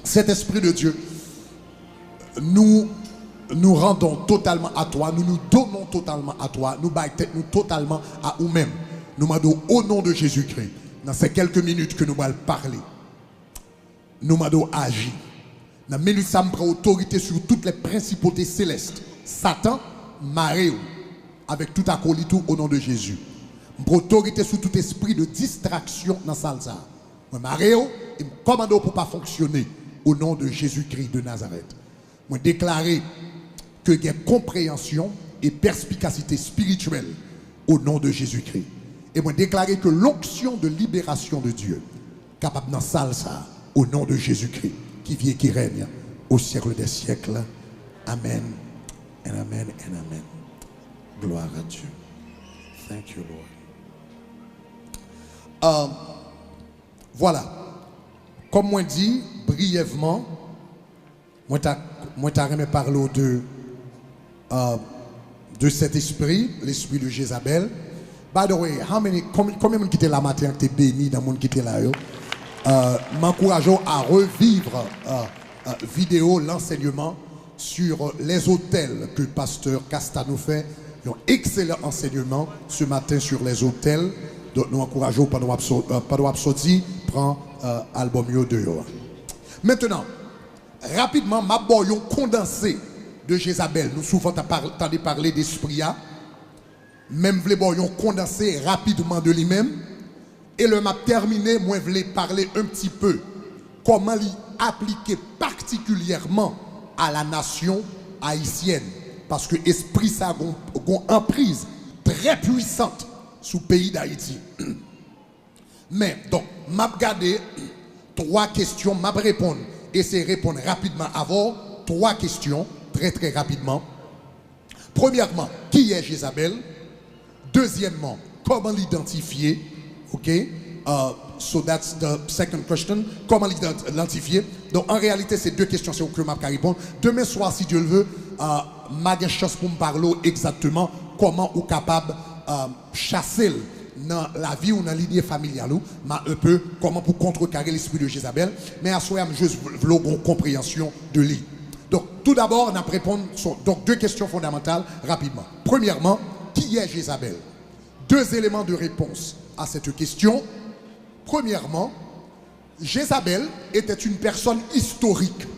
Cet esprit de Dieu, nous nous rendons totalement à toi, nous nous donnons totalement à toi, nous battons totalement à nous-mêmes. Nous demandons au nom de Jésus-Christ, dans ces quelques minutes que nous allons parler, nous demandons agir. Dans minutes, ça me prend autorité sur toutes les principautés célestes. Satan, maréo, avec tout acolyte au nom de Jésus. Je prends autorité sur tout esprit de distraction dans la salle. Je maréo et je commande pour ne pas fonctionner au nom de Jésus-Christ de Nazareth. Je déclare que il y a compréhension et perspicacité spirituelle au nom de Jésus-Christ. Et je déclare que l'onction de libération de Dieu, capable dans salle ça, au nom de Jésus-Christ, qui vit et qui règne au siècle des siècles. Amen. And amen and amen. Gloire à Dieu. Thank you, Lord. Voilà. Comme moi dit brièvement, moi t'ai parlé de cet esprit, l'esprit de Jézabel. By the way, combien de gens qui étaient là matin qui étaient bénis dans le monde qui était là? M'encourage à revivre vidéo l'enseignement sur les hôtels que le pasteur Castano fait. Un excellent enseignement ce matin sur les hôtels. Donc nous encourageons pendant sortir prend album de yo. Maintenant, rapidement, ma boyon condensé de Jézabel. Nous souvent entendu parler d'esprit. Même vle boyon condensé rapidement de lui-même. Et le m'a terminé, moi je voulais parler un petit peu comment l'y appliquer particulièrement à la nation haïtienne. Parce que l'esprit ça a une emprise très puissante sous le pays d'Haïti. Mais donc, m'a regardé trois questions, m'a répondre. Essayez de répondre rapidement avant. Trois questions, très très rapidement. Premièrement, qui est Jézabel? Deuxièmement, comment l'identifier? OK? So that's the second question. Comment l'identifier? Donc en réalité, c'est deux questions que je vais répondre. Demain soir, si Dieu le veut, j'ai chance pour me parler exactement comment ou capable chasser dans la vie ou dans l'idée familiale, un peu comment pour contrecarrer l'esprit de Jézabel. Mais à soi, je veux une compréhension de lui. Donc tout d'abord, on a répondre sur deux questions fondamentales rapidement. Premièrement, qui est Jézabel? Deux éléments de réponse à cette question. Premièrement, Jézabel était une personne historique.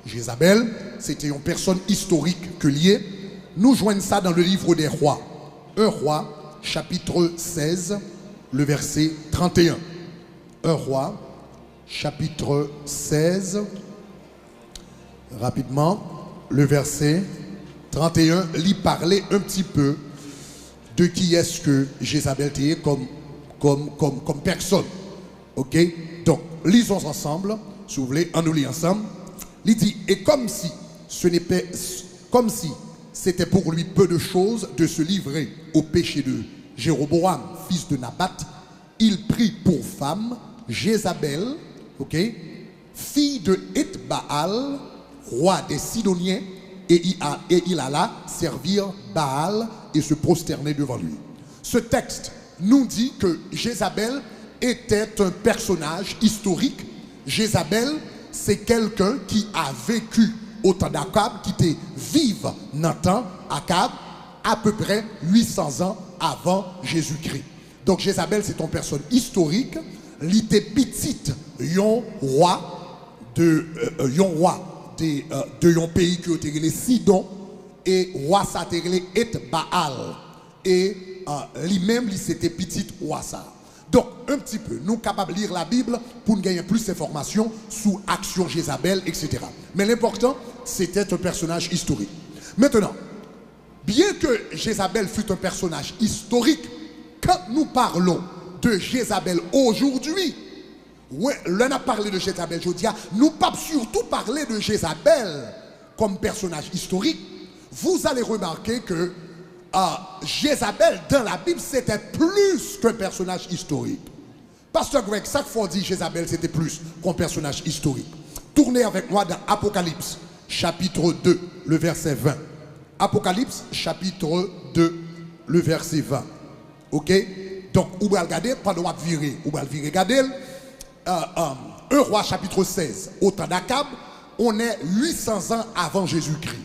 Jézabel, c'était une personne historique que liée. Nous joignons ça dans le livre des rois. Un roi, chapitre 16, le verset 31. Un roi, chapitre 16, rapidement, le verset 31, lui parlait un petit peu de qui est-ce que Jézabel était comme personne. Ok? Donc, lisons ensemble, si vous voulez, on nous lit ensemble. Il dit, et comme si c'était pour lui peu de choses de se livrer au péché de Jéroboam, fils de Nabat, il prit pour femme Jézabel, ok, fille de Ethbaal, roi des Sidoniens, et il alla servir Baal et se prosterner devant lui. Ce texte nous dit que Jézabel était un personnage historique. Jézabel, c'est quelqu'un qui a vécu au temps d'Akab, qui était vive dans le temps Akab, à peu près 800 ans avant Jésus-Christ. Donc Jézabel, c'est une personne historique. Il était petite, un roi de un pays qui était les Sidon, et roi ça était Ethbaal. Et lui-même, c'était petite roi ça. Donc, un petit peu, nous sommes capables de lire la Bible pour gagner plus d'informations sur action Jézabel, etc. Mais l'important, c'était un personnage historique. Maintenant, bien que Jézabel fût un personnage historique, quand nous parlons de Jézabel aujourd'hui, ouais, l'on a parlé de Jézabel, je dis, nous ne pouvons surtout parler de Jézabel comme personnage historique. Vous allez remarquer que Jézabel, dans la Bible, c'était plus qu'un personnage historique. Pasteur Greg, chaque fois dit Jézabel, c'était plus qu'un personnage historique. Tournez avec moi dans Apocalypse, chapitre 2, le verset 20. Apocalypse, chapitre 2, le verset 20. Ok? Donc, vous allez regarder, pendant que vous virez, regarder. 1 1 Roi chapitre 16, au temps d'Akab, on est 800 ans avant Jésus-Christ.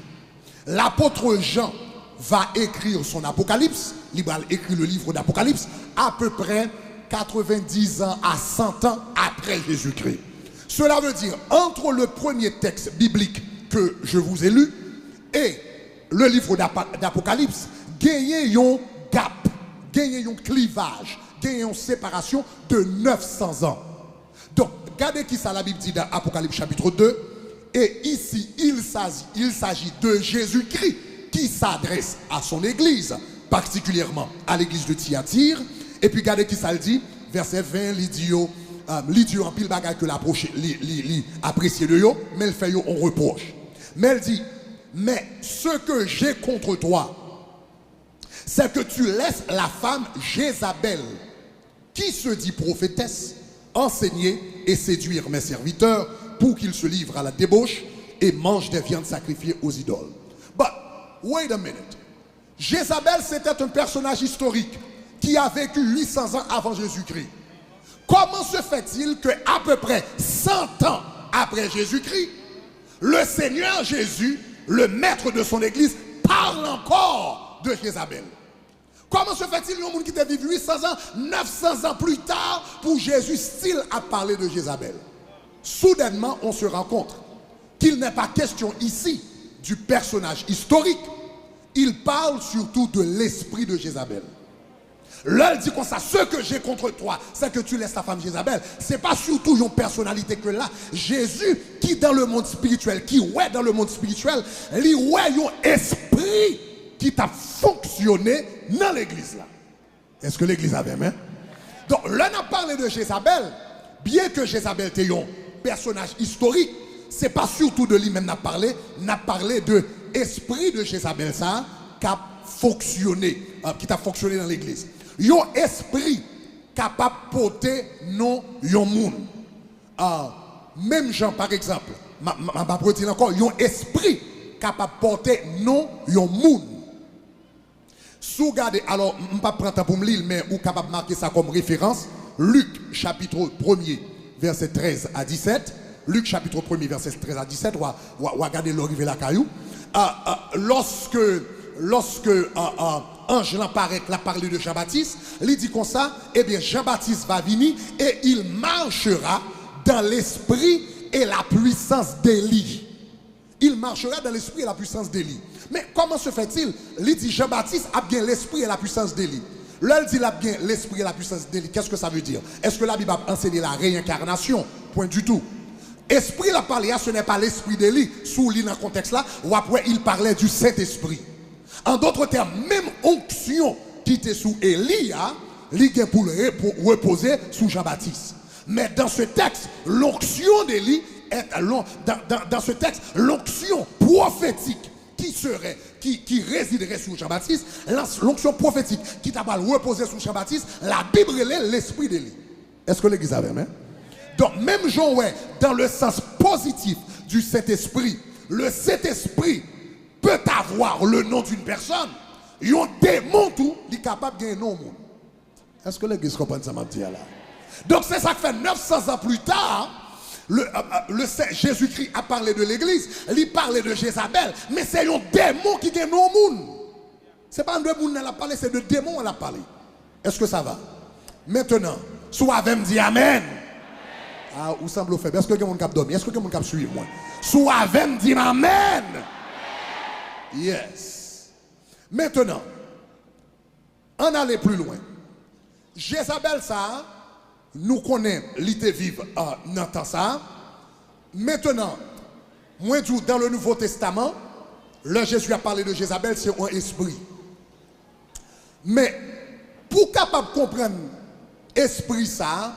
L'apôtre Jean va écrire son Apocalypse, il va écrire le livre d'Apocalypse, à peu près 90 ans à 100 ans après Jésus-Christ. Cela veut dire, entre le premier texte biblique que je vous ai lu et le livre d'Apocalypse, gagné un gap, gagné un clivage, gagné une séparation de 900 ans. Donc, regardez qui ça la Bible dit dans Apocalypse chapitre 2. Et ici, il s'agit de Jésus-Christ qui s'adresse à son église, particulièrement à l'église de Thyatire. Et puis, regardez qui ça le dit, verset 20, l'idiot en pile bagaille que l'apprécié de yo, mais elle fait yo on reproche. Mais elle dit, mais ce que j'ai contre toi, c'est que tu laisses la femme Jézabel, qui se dit prophétesse, enseigner et séduire mes serviteurs pour qu'ils se livrent à la débauche et mangent des viandes sacrifiées aux idoles. But, wait a minute. Jézabel, c'était un personnage historique qui a vécu 800 ans avant Jésus-Christ. Comment se fait-il qu'à peu près 100 ans après Jésus-Christ, le Seigneur Jésus, le maître de son église, parle encore de Jézabel? Comment se fait-il qu'il y a un monde qui a vécu 800 ans, 900 ans plus tard, pour Jésus style à parler de Jézabel? Soudainement, on se rend compte qu'il n'est pas question ici du personnage historique. Il parle surtout de l'esprit de Jézabel. Là, il dit comme ça, ce que j'ai contre toi, c'est que tu laisses ta femme Jézabel. Ce n'est pas surtout une personnalité que là. Jésus, qui dans le monde spirituel, qui ouais dans le monde spirituel, lui ouais un esprit qui t'a fonctionné dans l'église là. Est-ce que l'église avait même? Donc là, on a parlé de Jézabel, bien que Jézabel était un personnage historique, ce n'est pas surtout de lui-même on a parlé de l'esprit de Jézabel ça, qui a fonctionné dans l'église. Un esprit capable de porter non yon moun. Même Jean par exemple, ma dire encore, un esprit capable de porter non yon moun. Si vous regardez, alors, je ne vais pas prendre temps pour me lire, mais vous êtes capable de marquer ça comme référence. Luc chapitre 1er, verset 13 à 17. Luc chapitre 1er, verset 13 à 17. Vous regardez l'arrivée la caillou. Lorsque Ange l'apparaît, l'a parlé de Jean-Baptiste, il dit comme ça, eh bien Jean-Baptiste va venir et il marchera dans l'esprit et la puissance d'Élie. Il marchera dans l'esprit et la puissance d'Élie. Mais comment se fait-il? Il dit Jean-Baptiste a bien l'esprit et la puissance d'Élie. Là, il dit il a bien l'esprit et la puissance d'Élie. Qu'est-ce que ça veut dire? Est-ce que la Bible a enseigné la réincarnation? Point du tout. Esprit la parlé, ce n'est pas l'esprit d'Élie. Sous l'île dans le contexte là, ou après il parlait du Saint-Esprit. En d'autres termes, même onction qui était sous Élie, il est pour reposer sous Jean-Baptiste. Mais dans ce texte, l'onction d'Élie est dans ce texte, l'onction prophétique qui résiderait sur Jean-Baptiste, l'onction prophétique qui t'a reposé sur Jean-Baptiste, la Bible est l'esprit d'Élie. Est-ce que l'église avait même? Donc, même Jean, ouais, dans le sens positif du Saint-Esprit, le Saint-Esprit peut avoir le nom d'une personne. Il y a un démon tout, il est capable de gagner un nom. Est-ce que l'église comprend ça, ma petite là? Donc, c'est ça que fait 900 ans plus tard. Jésus-Christ a parlé de l'église, il parlait de Jézabel, mais c'est un démon qui gagne nos monde. Ce n'est pas un démon qui a parlé, c'est de démon qui a parlé. Est-ce que ça va? Maintenant, soit avec me dit Amen. Ah, où semble faible? Est-ce que quelqu'un qui a dormi? Est-ce que quelqu'un qui a suivi moi? Soit avec me dit Amen. Yes. Maintenant, on allait plus loin. Jézabel, ça, nous connaissons l'ité vive dans temps ça. Maintenant, moi, dans le Nouveau Testament, là, Jésus a parlé de Jézabel, c'est un esprit. Mais, pour capable comprendre esprit ça,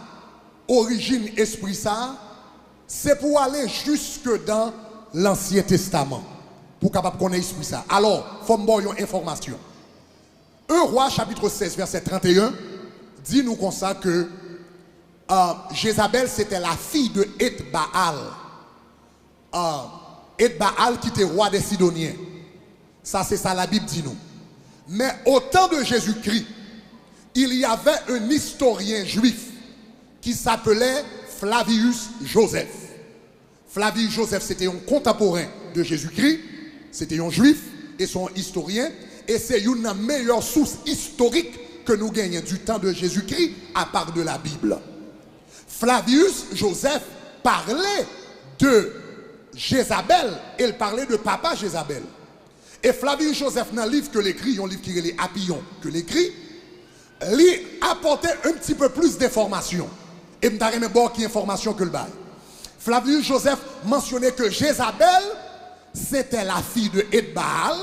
origine esprit ça, c'est pour aller jusque dans l'Ancien Testament. Pour capable connaître esprit ça. Alors, il faut me donner une information. 1 Roi, chapitre 16, verset 31, dit nous comme ça que Jézabel, c'était la fille de Ethbaal. Ethbaal qui était roi des Sidoniens. Ça, c'est ça la Bible dit nous. Mais au temps de Jésus-Christ, il y avait un historien juif qui s'appelait Flavius Joseph. Flavius Joseph, c'était un contemporain de Jésus-Christ, c'était un juif et son historien, et c'est une meilleure source historique que nous gagnons du temps de Jésus-Christ à part de la Bible. Flavius Joseph parlait de Jézabel, et il parlait de papa Jézabel. Et Flavius Joseph, dans le livre que l'écrit, un livre qui est les Papillons que l'écrit, lui apportait un petit peu plus d'informations. Et je ne sais pas qui information que le bail. Flavius Joseph mentionnait que Jézabel, c'était la fille de Edbaal,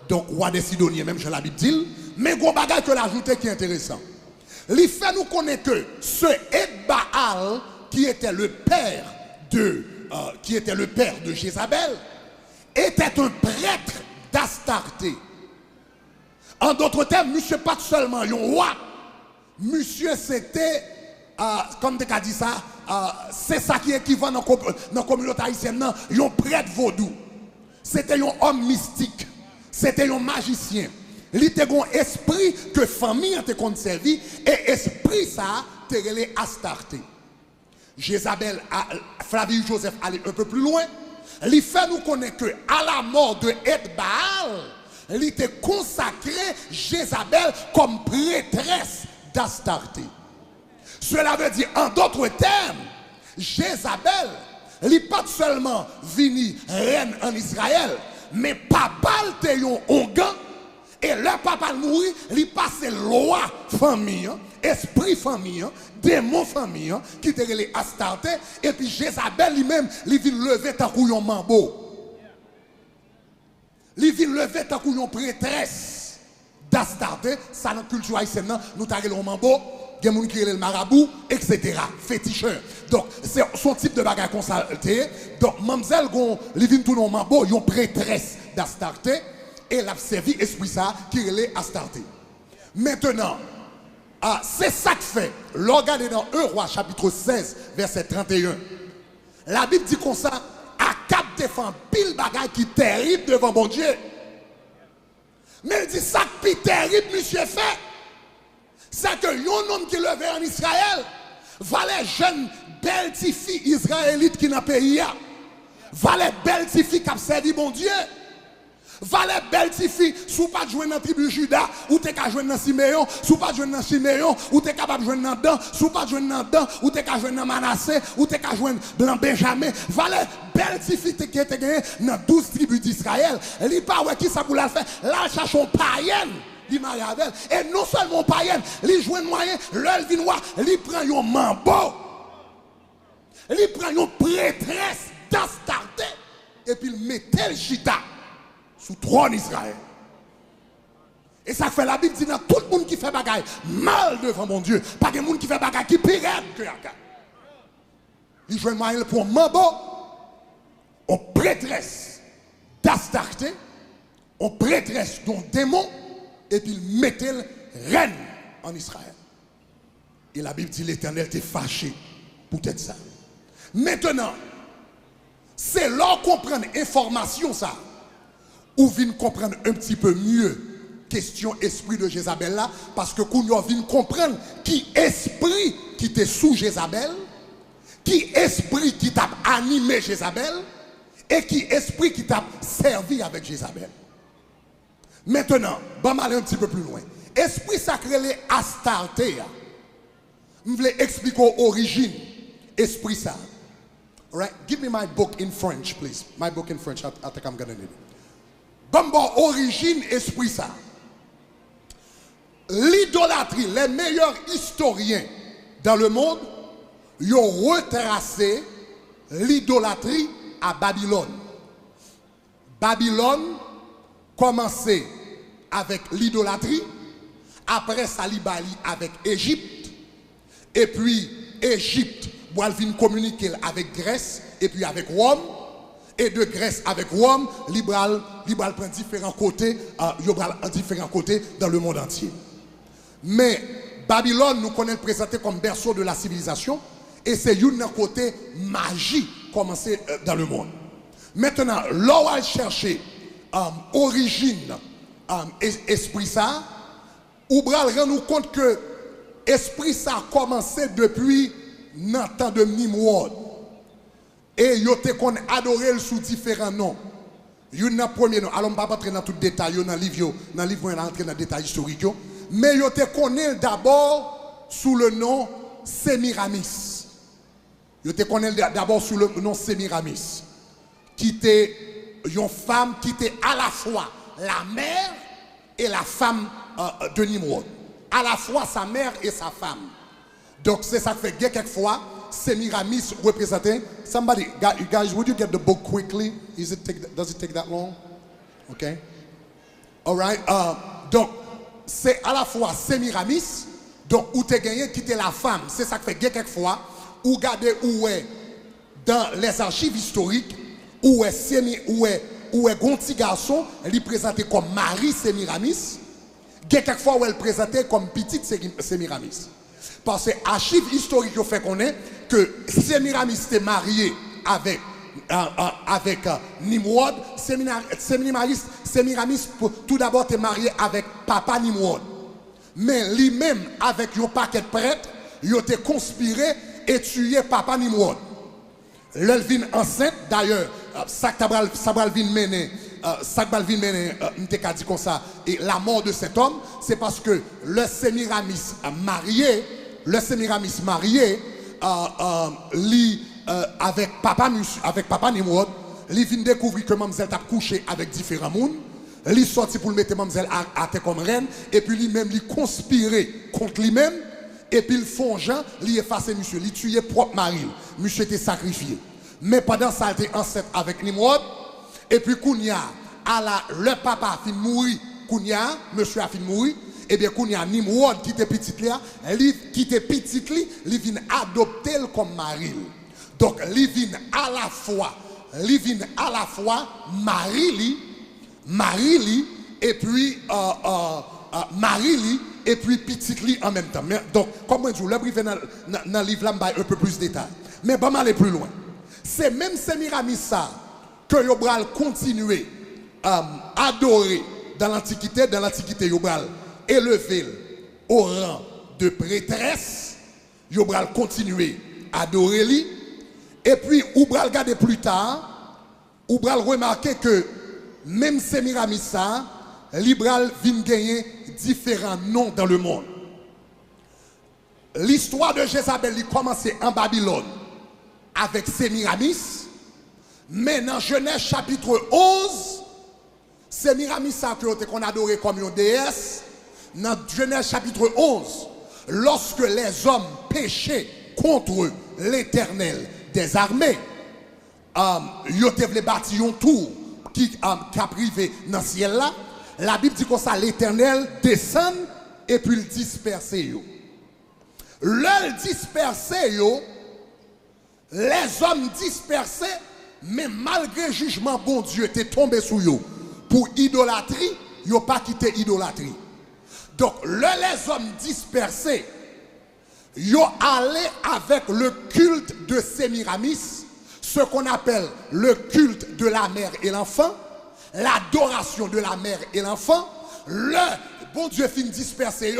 donc roi des Sidoniens, même chez la Bible dit, mais gros bagage que l'ajouter qui est intéressant. Il fait nous connaître que ce Edbaal, qui était le père de Jézabel, était un prêtre d'Astarté. En d'autres termes, monsieur pas seulement un roi, monsieur c'était, comme tu as dit ça, c'est ça qui est équivalent dans la communauté haïtienne, un prêtre vaudou. C'était un homme mystique, c'était un magicien. Il était un esprit que famille a conservé et esprit ça, te relé Astarté. Jézabel, Flavius Joseph allait un peu plus loin. Il fait nous connaître que à la mort de Edbaal, il était consacré Jézabel comme prêtresse d'Astarté. Cela veut dire, en d'autres termes, Jézabel, il n'est pas seulement venu reine en Israël, mais papa était un ongan, et leur papa mourit, il passait loi famille, esprit famille, démon famille, qui était les Astarté, et puis Jézabel lui-même, il vient lever tant qu'on mambo. Il vient lever tant qu'on prêtresse d'Astarté, ça dans la culture haïtienne, nous avons le mambo, il y a des gens qui ont le marabout, etc. Féticheur. Donc, c'est son type de bagage consulté. Donc, mademoiselle, il vient tout le mambo, ils ont prêtresse d'Astarté, et elle a servi esprit ça qui est Astarté. Maintenant, c'est ça que fait. Regardez dans 1 Roi chapitre 16, verset 31. La Bible dit comme ça, à cap défend pile bagaille qui est terrible devant mon Dieu. Mais il dit ça qui est terrible, monsieur fait. C'est que un homme qui levé en Israël, valait jeune belle petite fille israélite qui n'a pas pays. Valait belle petite fille qui a servi mon Dieu. Valait belle petite fille, sous pas de jouer dans la tribu Juda, ou t'es qu'à jouer dans Siméon, sous pas de jouer dans Siméon, ou t'es capable de jouer dans Dan, sous pas de jouer dans Dan, ou t'es qu'à jouer dans Manassé, ou t'es qu'à jouer dans Benjamin. Valait belle petite fille qui était gagnée dans 12 tribus d'Israël. Elle dit pas ouais qui ça pour la faire, là cherche un païen. Il marie avec elle. Et non seulement païen, il joue un moyen, l'œil vinois, il prend un mambo, il prend une prêtresse d'Astarté, et puis il mettait le chita sous trône d'Israël. Et ça fait la Bible dit dans tout le monde qui fait bagaille mal devant mon Dieu, pas de monde qui fait bagaille qui pire que Yaka. Il joue un moyen pour un mambo, une prêtresse d'Astarté, une prêtresse d'un démon, et puis il mettait reine en Israël. Et la Bible dit l'Éternel était fâché pour être ça. Maintenant, c'est là qu'on prend information ça, ou vient comprendre un petit peu mieux question esprit de Jézabel là, parce que qu'on vient comprendre qui esprit qui était sous Jézabel, qui esprit qui t'a animé Jézabel, et qui esprit qui t'a servi avec Jézabel. Maintenant, on va aller un petit peu plus loin. Esprit sacré, les Astarté, je voulais expliquer l'origine, esprit ça. All right? Give me my book in French, please. My book in French, I think I'm going to need it. Bon, origine, esprit ça. L'idolâtrie, les meilleurs historiens dans le monde, ils ont retracé l'idolâtrie à Babylone. Babylone commençait avec l'idolâtrie, après ça, Libali avec Égypte, et puis Égypte, elle vient communiquer avec Grèce, et puis avec Rome, et de Grèce avec Rome, Libral prend différents côtés, différents côtés dans le monde entier. Mais Babylone, nous connaissons présenté comme berceau de la civilisation, et c'est un côté magie commencé dans le monde. Maintenant, là où elle cherchait origine, esprit ça, ou bral rend nous compte que esprit ça a commencé depuis dans le temps de Nimrod. Et ils ont adoré sous différents noms. Il y a un premier nom. Alors, je ne vais pas entrer dans tout le détail, dans le livre, on va entrer dans le détail historique. Mais ils ont d'abord sous le nom Sémiramis. Ils ont d'abord sous le nom Sémiramis. Qui était une femme qui était à la fois la mère et la femme de Nimrod. À la fois sa mère et sa femme. Donc c'est ça que fait quelquefois Sémiramis représentait. Somebody, guys, would you get the book quickly? Does it take that long? Okay. All right. Donc c'est à la fois Sémiramis, donc où tu gagné qui était la femme. C'est ça que fait quelquefois ou regardez où est dans les archives historiques où est Gonti garçon, elle est présentée comme Marie Sémiramis. Quelquefois où elle présentait comme petite Sémiramis. Parce que l'archive historique fait qu'on est que Sémiramis était mariée avec Nimrod. Sémiramis tout d'abord était marié avec papa Nimrod. Mais lui-même avec un paquet de prêtres, il a conspiré et tué papa Nimrod. L'elvin enceinte d'ailleurs, ça va venir mener. Dit comme ça, et la mort de cet homme, c'est parce que le Sémiramis marié, avec papa Nimrod, il vient découvrir que mademoiselle a couché avec différents mondes, il sorti pour le mettre mademoiselle à terre comme reine, et puis lui-même il conspiré contre lui-même, et puis il fongeant, il effacé monsieur, il tué propre mari, monsieur était sacrifié. Mais pendant ça, il était enceinte avec Nimrod. Et puis, Kounia, le papa a fini de mourir. Kounia, monsieur a fini de mourir. Et bien, Kounia, Nimrod, qui était petit, il vient adopter comme mari. Donc, il vient à la fois Marie, et puis Marie, et puis petit en même temps. Mais, donc, comme je dis, le brief dans le livre, là, un peu plus de détails. Mais, bon, aller plus loin. C'est même Sémiramis ça que Yobral continuer à adorer dans l'Antiquité. Dans l'Antiquité, Yobral élevé au rang de prêtresse. Yobral continuer à adorer lui. Et puis, Yobral regarder plus tard, Yobral remarquer que même Sémiramis ça, Libral vient gagner différents noms dans le monde. L'histoire de Jézabel a commencé en Babylone avec Sémiramis. Mais dans Genèse chapitre 11, Sémiramis qu'on adorait comme une déesse. Dans Genèse chapitre 11, lorsque les hommes péchaient contre l'Éternel des armées, ils ont bâti un tour qui a privé dans le ciel là. La Bible dit que ça l'Éternel descend et puis il disperse. Le dispersé, les hommes dispersés, mais malgré le jugement bon Dieu était tombé sur eux pour idolâtrie, ils n'ont pas quitté idolâtrie. Donc, les hommes dispersés, ils ont allé avec le culte de Sémiramis, ce qu'on appelle le culte de la mère et l'enfant, l'adoration de la mère et l'enfant. Le bon Dieu finit disperser,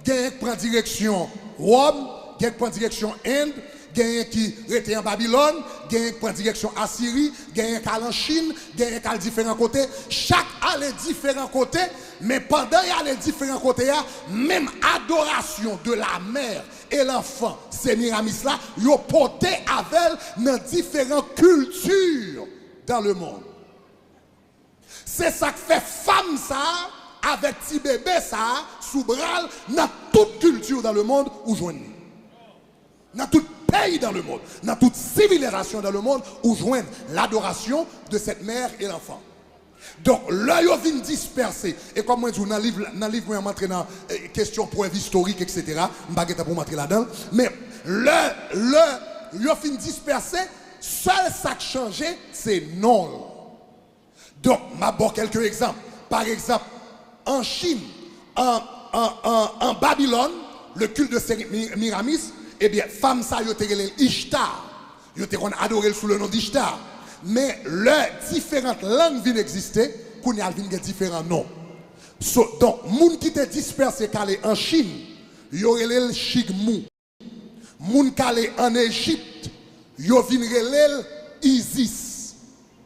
il prend direction Rome, il prend direction Inde, il qui était en Babylone, il prend direction Assyrie, il qui allait en Chine, il qui allait différents côtés. Chaque allait différents côtés, mais pendant qu'il allait différents côtés, même adoration de la mère et l'enfant, Sémiramis là, ils ont porté avec dans différentes cultures dans le monde. C'est ça que fait femme ça, avec petit bébé ça, sous bras, dans toute culture dans le monde où joignent. Dans tout pays dans le monde, dans toute civilisation dans le monde, où joignent l'adoration de cette mère et l'enfant. Donc, là, ils viennent disperser. Et comme moi, dans le livre, je vais m'entrer dans question preuve historique, etc. Je ne vais pas pour m'entrer là-dedans. Mais ils viennent disperser. Seul ça qui a changé, c'est non. Donc, je vais donner quelques exemples. Par exemple, en Chine, en Babylone, le culte de Sémiramis, eh bien, femme ça, ils ont Ishtar. Ils ont adoré sous le nom d'Ishtar. Mais les différentes langues viennent exister, qu'on y a différents noms. Donc, les gens qui étaient dispersés en Chine, ils ont le Chigmou. Moun calé en Égypte, yo vin relèl Isis,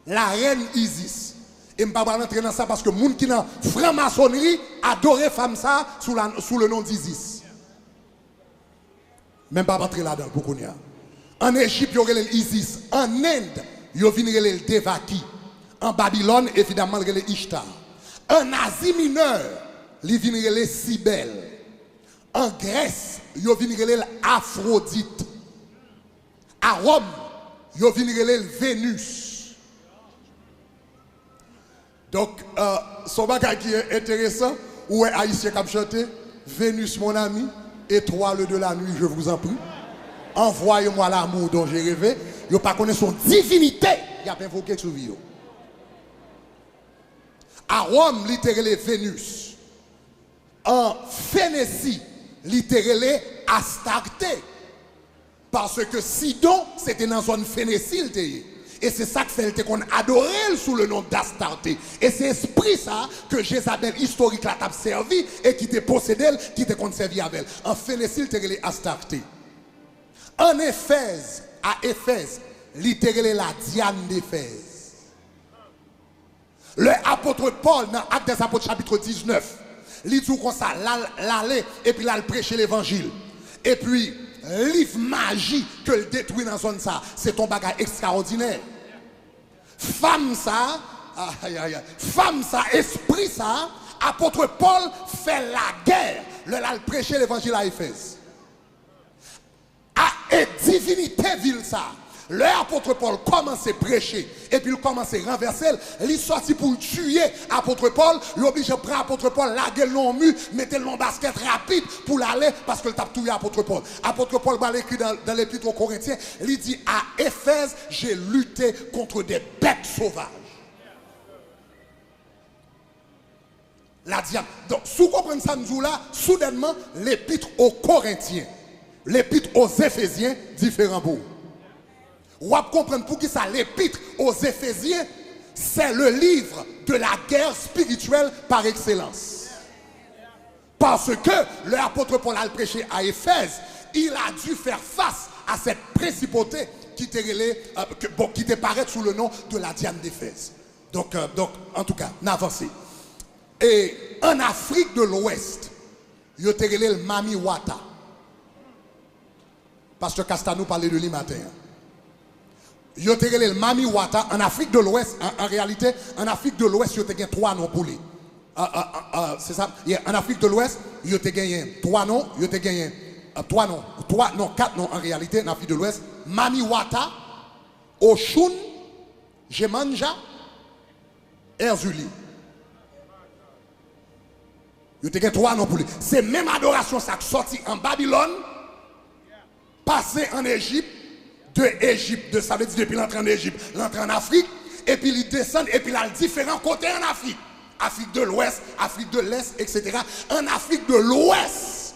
la reine Isis. Et je ne vais pas rentrer dans ça parce que moun qui dans franc-maçonnerie adore femme ça sous le nom d'Isis. Même pas rentrer là-dedans pour qu'on y a. En Égypte, yo relèl Isis. En Inde, yo vin relèl Devaki. En Babylone, évidemment, relèl Ishtar. En Asie mineure, li vin relèl Cybèle. En Grèce, yo vin relèl Aphrodite. À Rome, yo vin relèl Vénus. Donc, son bagage qui est intéressant, où est Haïtien qui a chanté, Vénus mon ami, étoile de la nuit, je vous en prie. Envoyez-moi l'amour dont j'ai rêvé. Yo pas connaît son divinité, il a pas invoqué sur vie. À Rome, littéralement Vénus. En Phénicie, littéralement Astarté. Parce que Sidon, c'était dans une zone Phénicie. Et c'est ça que fait qu'on adorait sous le nom d'Astarté. Et c'est esprit ça que Jézabel historique l'a servi et qui te possédé, qui te conservé avec elle. En Phénicie, il Astarté. En Éphèse, à Éphèse, littéralement la Diane d'Éphèse. Le apôtre Paul, dans Actes des Apôtres chapitre 19, il dit comme ça, l'aller et puis là, il prêcher l'évangile. Et puis, livre magie que le détruit dans zone ça, c'est ton bagage extraordinaire. Femme ça, femme ça, esprit ça, apôtre Paul fait la guerre. Le prêcher l'évangile à Éphèse. Et divinité ville ça. L'apôtre Paul commence à prêcher et puis il commence à renverser. Il est sorti pour tuer l'apôtre Paul. Il est obligé de prendre l'apôtre Paul, la gueule non mu, mettre le basket rapide pour l'aller parce qu'il a tué l'apôtre Paul. L'apôtre Paul va l'écrire dans l'épître aux Corinthiens. Il dit à Éphèse, j'ai lutté contre des bêtes sauvages. La diable. Donc, si vous comprenez ça, nous là, soudainement, l'épître aux Corinthiens, l'épître aux Éphésiens, différents bouts. Vous comprenez pour qui ça, l'épître aux Éphésiens, c'est le livre de la guerre spirituelle par excellence. Parce que l'apôtre Paul a prêché à Éphèse, il a dû faire face à cette principauté qui te paraît sous le nom de la Diane d'Éphèse. Donc, en tout cas, n'avancez. Et en Afrique de l'Ouest, il y a le Mami Wata. Pasteur Castanou parlait de lui matin. Il y a le Mami Wata. En Afrique de l'Ouest, en réalité, en Afrique de l'Ouest, il y a 3 noms pour lui. C'est ça. En Afrique de l'Ouest, il y a gagné 3 noms. Il y a gagné 3 noms. 4 noms en réalité en Afrique de l'Ouest. Mami Wata, Oshun, Jemanja, Erzuli. Il y a 3 noms pour lui. C'est même adoration ça qui sorti en Babylone, passé en Égypte, de Égypte, ça veut dire depuis l'entrée en Égypte, l'entrée en Afrique, et puis il descend, et puis il a différents côtés en Afrique. Afrique de l'Ouest, Afrique de l'Est, etc. En Afrique de l'Ouest,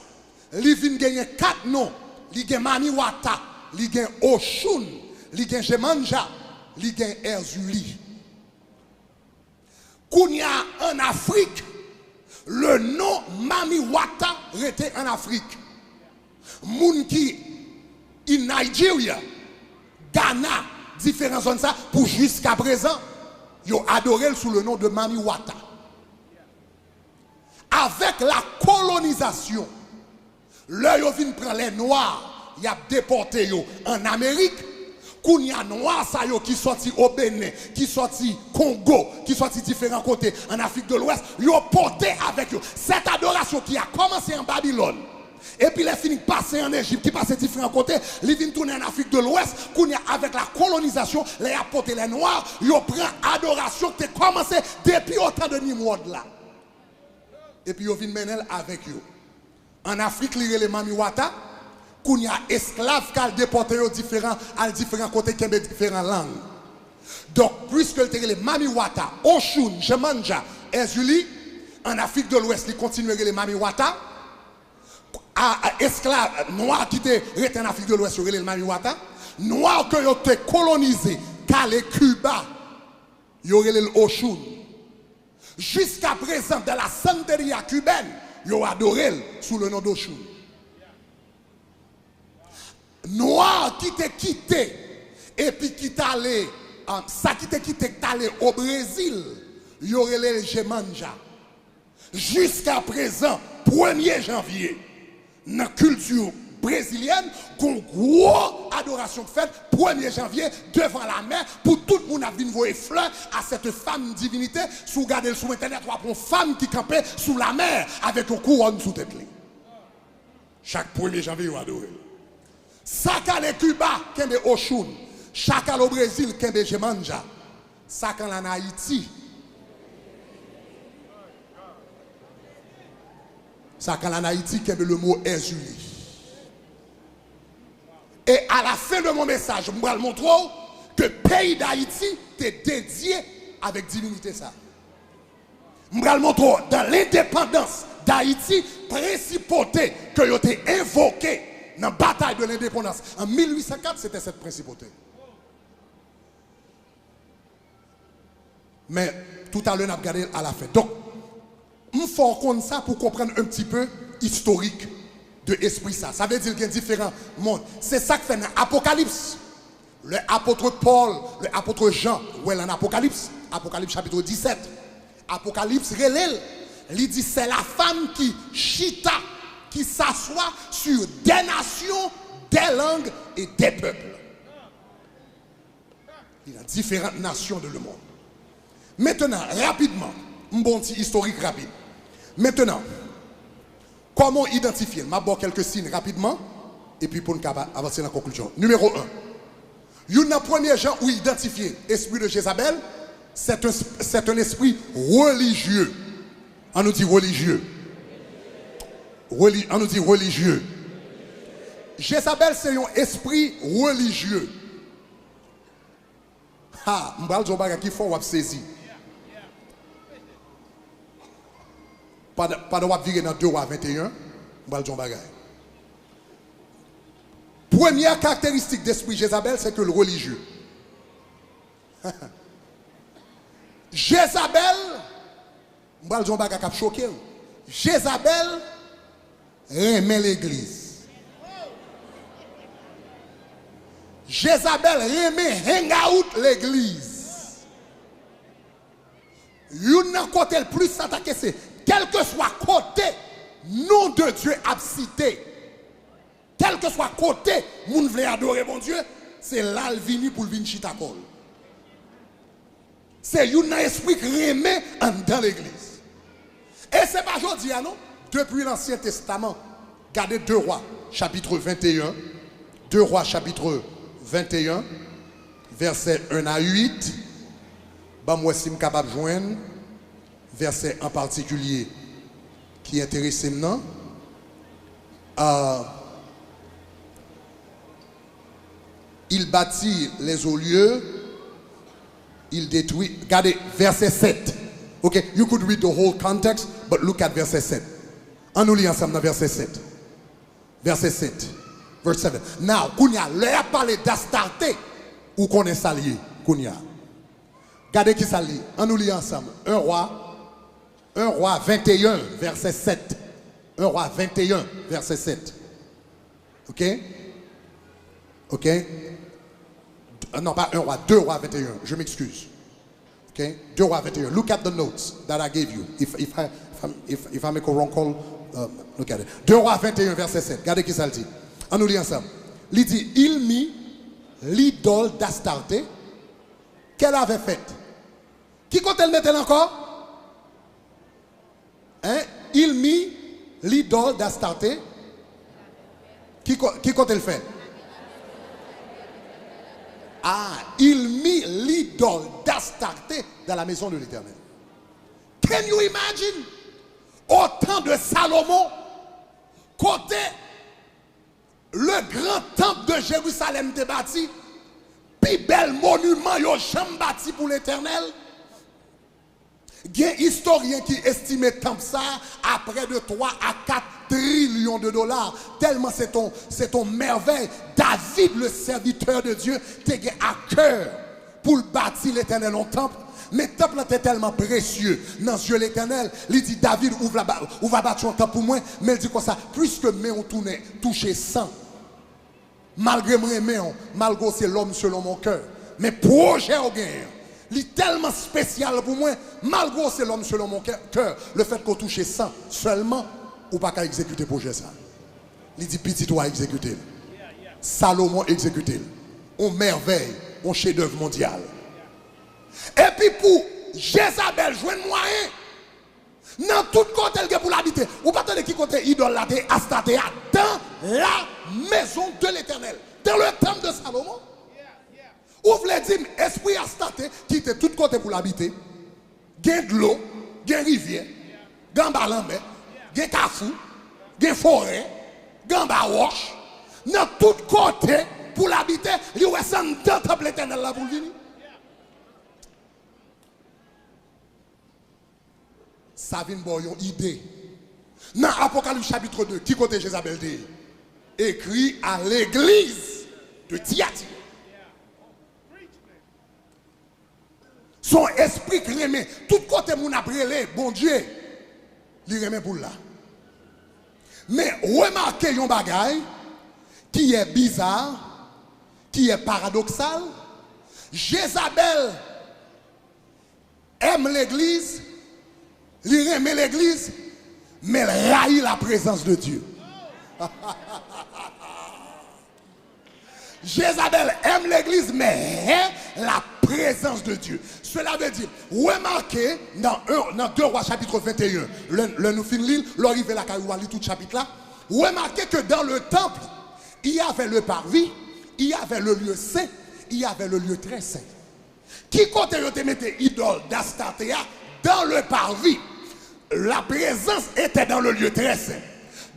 il vient gagner 4 noms. Il gagne Mami Wata, il gagne Oshun, il gagne Jemanja, il gagne Erzuli. Kounya en Afrique, le nom Mami Wata était en Afrique. Moun qui en Nigeria, Ghana, différentes zones ça, pour jusqu'à présent, ils ont adoré sous le nom de Mami Wata. Avec la colonisation, là, ils viennent prendre les Noirs, ils ont déporté en Amérique. Quand il y a Noirs qui sorti au Bénin, qui sorti Congo, qui sorti différents côtés en Afrique de l'Ouest, ils ont porté avec eux. Cette adoration qui a commencé en Babylone, et puis les fini passer en Égypte, qui passe différents côtés, ils viennent tourner en Afrique de l'Ouest, avec la colonisation, les apporter les Noirs, ils prennent adoration qui a commencé depuis autant de Nimrod là. Et puis ils viennent mener avec eux. En Afrique, ils les Mami Wata, il y a esclaves qui ont déporté à différents côtés, qui ont différentes langues. Donc, puisque les Mami Wata, Oshun, Jemanja, Erzuli, en Afrique de l'Ouest, ils continuent les Mami Wata. Esclaves noirs qui étaient en Afrique de l'Ouest, les Mami Wata. Noirs qui ont été colonisés, Calais, Cuba, ils ont les Oshun. Jusqu'à présent, dans la Santeria cubaine, ils ont adoré sous le nom d'Oshun. noir qui t'a quitté, et puis qui t'a allé, ça qui t'a quitté, qui t'a allé au Brésil, il y aurait les Jemanja. Jusqu'à présent, 1er janvier, dans la culture brésilienne, qu'on gros adoration faite 1er janvier devant la mer pour tout le monde à venir voir fleurs à cette femme divinité. Si vous regardez sur internet, vous avez une femme qui campait sous la mer avec une couronne sous tête. Chaque 1er janvier, vous adorez. Saka le Cuba, kembe Oshun. Chaka le Brésil, kembe Jemanja. Saka en Haïti. Saka en Haïti, kembe le mot Ezuli. Et à la fin de mon message, je vais vous montrer que le pays d'Haïti est dédié avec divinité ça. Je vais vous montrer dans l'indépendance d'Haïti, principauté que vous avez invoquée dans la bataille de l'indépendance. En 1804, c'était cette principauté. Mais tout à l'heure, on a regardé à la fin. Donc, il faut comprendre ça pour comprendre un petit peu historique de l'esprit ça. Ça veut dire qu'il y a différents mondes. C'est ça que fait dans l'Apocalypse. Le apôtre Paul, le apôtre Jean, où est en Apocalypse, Apocalypse chapitre 17. Apocalypse relève. Il dit c'est la femme qui chita, qui s'assoit sur des nations, des langues et des peuples. Il y a différentes nations de le monde. Maintenant, rapidement, un bon petit historique rapide. Maintenant, comment identifier? Je vais voir quelques signes rapidement et puis pour nous avancer dans la conclusion. Numéro 1. Il y a un premier genre où identifier l'esprit de Jézabel, c'est un esprit religieux. On nous dit religieux. On nous dit religieux. Jézabel, c'est un esprit religieux. Ah, je vais vous dire qu'il faut saisir. Pas de virer dans 2 Rois 21, je vais vous dire. Première caractéristique d'esprit Jézabel, c'est que le religieux. Jézabel, je vais vous dire qui a choqué. Jézabel remet l'église. Jézabel remet hang out l'église. Il n'a côté le plus s'attaquer, c'est quel que soit côté, nom de Dieu a cité. Quel que soit côté, moun vle adorer mon Dieu, c'est là le vini pour le vin chitakol. C'est un esprit qui remet dans l'église. Et c'est pas aujourd'hui, non? Depuis l'Ancien Testament, regardez 2 Rois, chapitre 21. 2 Rois, chapitre 21, verset 1 à 8. Bah, moi, si je suis capable de joindre, verset en particulier qui est intéressé maintenant. Il bâtit les hauts lieux, il détruit. Regardez, verset 7. Okay, you could read the whole context, but look at verset 7. On nous lit ensemble dans verset 7. Verset 7. Verse 7. Now, Kounia, l'air parler d'Astarté, ou qu'on est salié, Kounia. Regardez qui ça lit. On nous lit ensemble. 1 roi 21, verset 7. 1 roi 21, verset 7. Ok? Ok? Non, pas 1 roi, 2 rois 21. Je m'excuse. Ok? 2 rois 21. Look at the notes that I gave you. If I make a wrong call, look at it. 2 rois 21, verset 7. Regardez qui ça dit. On nous lit ensemble. Il dit, il mit l'idole d'Astarté qu'elle avait faite. Qui compte elle mettait encore? Hein? Il mit l'idole d'Astarté. Qui compte elle fait? Ah, il mit l'idole d'Astarté dans la maison de l'Éternel. Can you imagine? Au temps de Salomon, côté le grand temple de Jérusalem était bâti, puis bel monument yo jamais bâti pour l'Éternel. Il y a un historien qui estime le temple ça à près de 3 à 4 trillions de dollars. Tellement c'est ton merveille. David, le serviteur de Dieu, t'es à cœur pour bâtir l'Éternel en temple. Mais le temple était tellement précieux dans les yeux de l'Éternel. Il dit David, ouvre bâtir un temple pour moi. Mais il dit quoi ça? Puisque mais on tourne touché 100. malgré moi, malgré c'est l'homme selon mon cœur. Mais projet au gain, il est tellement spécial pour moi, malgré c'est l'homme selon mon cœur, le fait qu'on touche ça seulement, ou pas qu'à exécuter projet ça. Il dit petit toi exécuter. Salomon exécuter. On merveille, on chef-d'œuvre mondial. Et puis pour Jézabel jouer moyen. Dans tout côté pour l'habiter. Ou pas de qui côté idole là Astatea dans la maison de l'Éternel. Dans le temple de Salomon. Ou voulez dire esprit Astaté qui était tout côté pour l'habiter. Gain de l'eau, gain rivière, gain balambe, gain cafou, gain forêt, gain roche. Dans tout côté pour l'habiter, il y a dans le temple de l'Éternel là pour venir. Ça vient de une idée. Dans Apocalypse chapitre 2, qui côté Jézabel dit? Écrit à l'église de Thyatire. Son esprit qui remet, tout côté mon après bon Dieu, il remet pour là. Mais remarquez un bagaille qui est bizarre, qui est paradoxal. Jézabel aime l'église. Il remet l'église, mais elle raille la présence de Dieu. Jézabel aime l'église, mais la présence de Dieu. Cela veut dire, remarquez dans 2 Rois chapitre 21, le nous finissons, l'arrivée la Karouali, tout chapitre là, remarquez que dans le temple, il y avait le parvis, il y avait le lieu saint, il y avait le lieu très saint. Qui côté te mettait idole d'Astatea dans le parvis? La présence était dans le lieu très saint.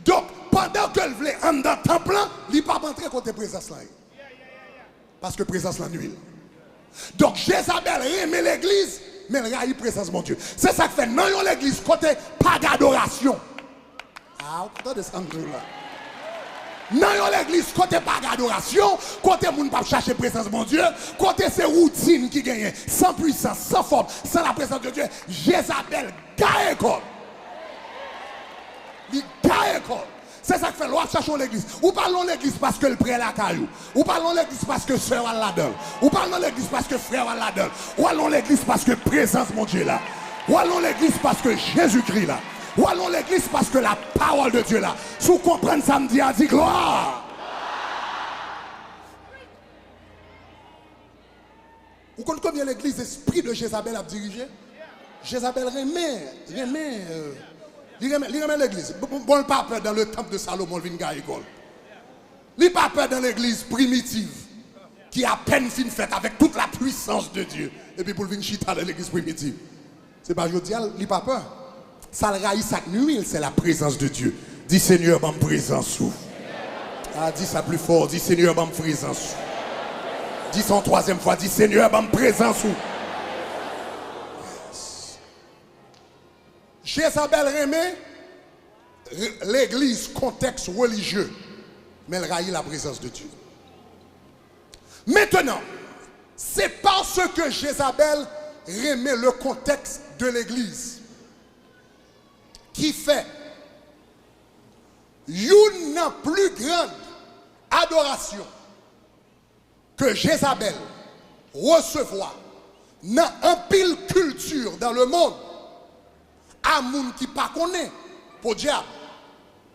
Donc, pendant qu'elle voulait en dans le temple, il n'est pas rentré côté présence là. Parce que présence la nuit. Donc, Jézabel remet l'église, mais elle raille présence mon Dieu. C'est ça que fait, non, l'église, côté pas d'adoration. Ah, vous entendez ça là? Non, l'église, côté pas d'adoration, côté moun pas chercher présence mon Dieu, côté c'est routine qui gagne, sans puissance, sans forme, sans la présence de Dieu. Jézabel, gagne école. Il gagne école. C'est ça que fait, l'on cherche l'église. Ou parlons l'église parce que le prêt la caillou. Ou parlons l'église parce que soeur a la donne. Ou parlons l'église parce que frère a la donne. Ou allons l'église parce que présence mon Dieu là. Ou allons l'église parce que Jésus-Christ là. Ou allons l'église parce que la parole de Dieu là. Si vous comprenez samedi a dit gloire. Vous comprenez combien l'église esprit de Jézabel a dirigé? Jézabel remet l'église. Bon, le pas peur dans le temple de Salomon, il vient à l'école. Il n'est pas peur dans l'église primitive, qui a peine fin faite avec toute la puissance de Dieu. Et puis pour venir chita dans l'église primitive. C'est pas jodial, il n'est pas peur. Ça le raïs chaque nuit, c'est la présence de Dieu. Dis Seigneur, ma présence sous. Ah, dis ça plus fort, dis Seigneur, ma présence sous. Dis son troisième fois, dis Seigneur, ma présence sous. Jézabel remet l'église contexte religieux, mais elle raille la présence de Dieu. Maintenant, c'est parce que Jézabel remet le contexte de l'église qui fait une plus grande adoration que Jézabel recevoir dans un pile culture dans le monde. À moun qui pas connaît pour diable.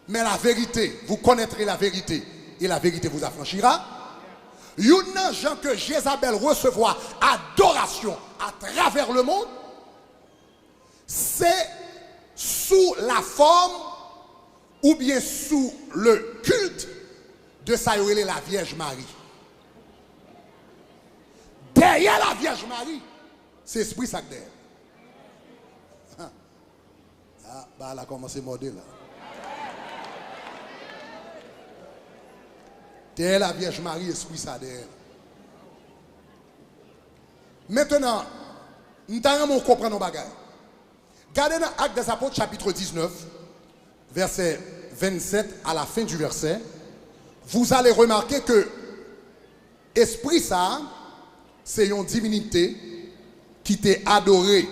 Mais la vérité, vous connaîtrez la vérité et la vérité vous affranchira. Il y a des gens que Jézabel recevra adoration à travers le monde. C'est sous la forme ou bien sous le culte de Saïrele la Vierge Marie. Derrière la Vierge Marie, c'est Esprit Sacré. Ah, bah, elle a commencé à morder là. Derrière la Vierge Marie, Esprit ça derrière. Maintenant, nous allons comprendre nos bagages. Regardez dans Actes des Apôtres, chapitre 19, verset 27 à la fin du verset. Vous allez remarquer que Esprit ça, c'est une divinité qui était adorée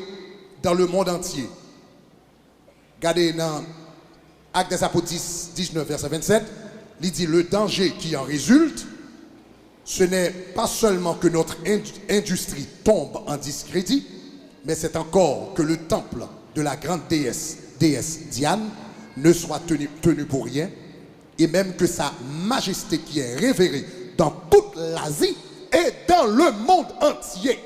dans le monde entier. Regardez dans Actes des Apôtres 19, verset 27, il dit le danger qui en résulte ce n'est pas seulement que notre industrie tombe en discrédit, mais c'est encore que le temple de la grande déesse Diane ne soit tenu pour rien, et même que sa majesté qui est révérée dans toute l'Asie et dans le monde entier.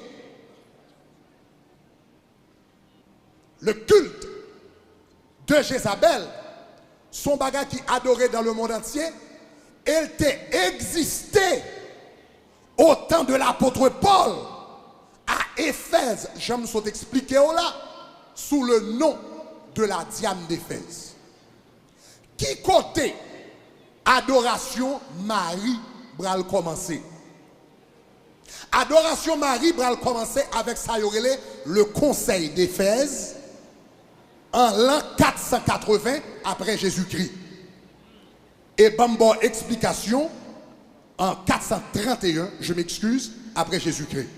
Le culte de Jézabel, son bagage qui adoré dans le monde entier, elle était existé au temps de l'apôtre Paul à Éphèse. J'aime ça t'expliquer là, sous le nom de la Diane d'Éphèse. Qui côté adoration Marie bral commencer? Adoration Marie bral commencer avec ça le conseil d'Éphèse en l'an 480 après Jésus-Christ. Et bon explication en 431, je m'excuse, après Jésus-Christ.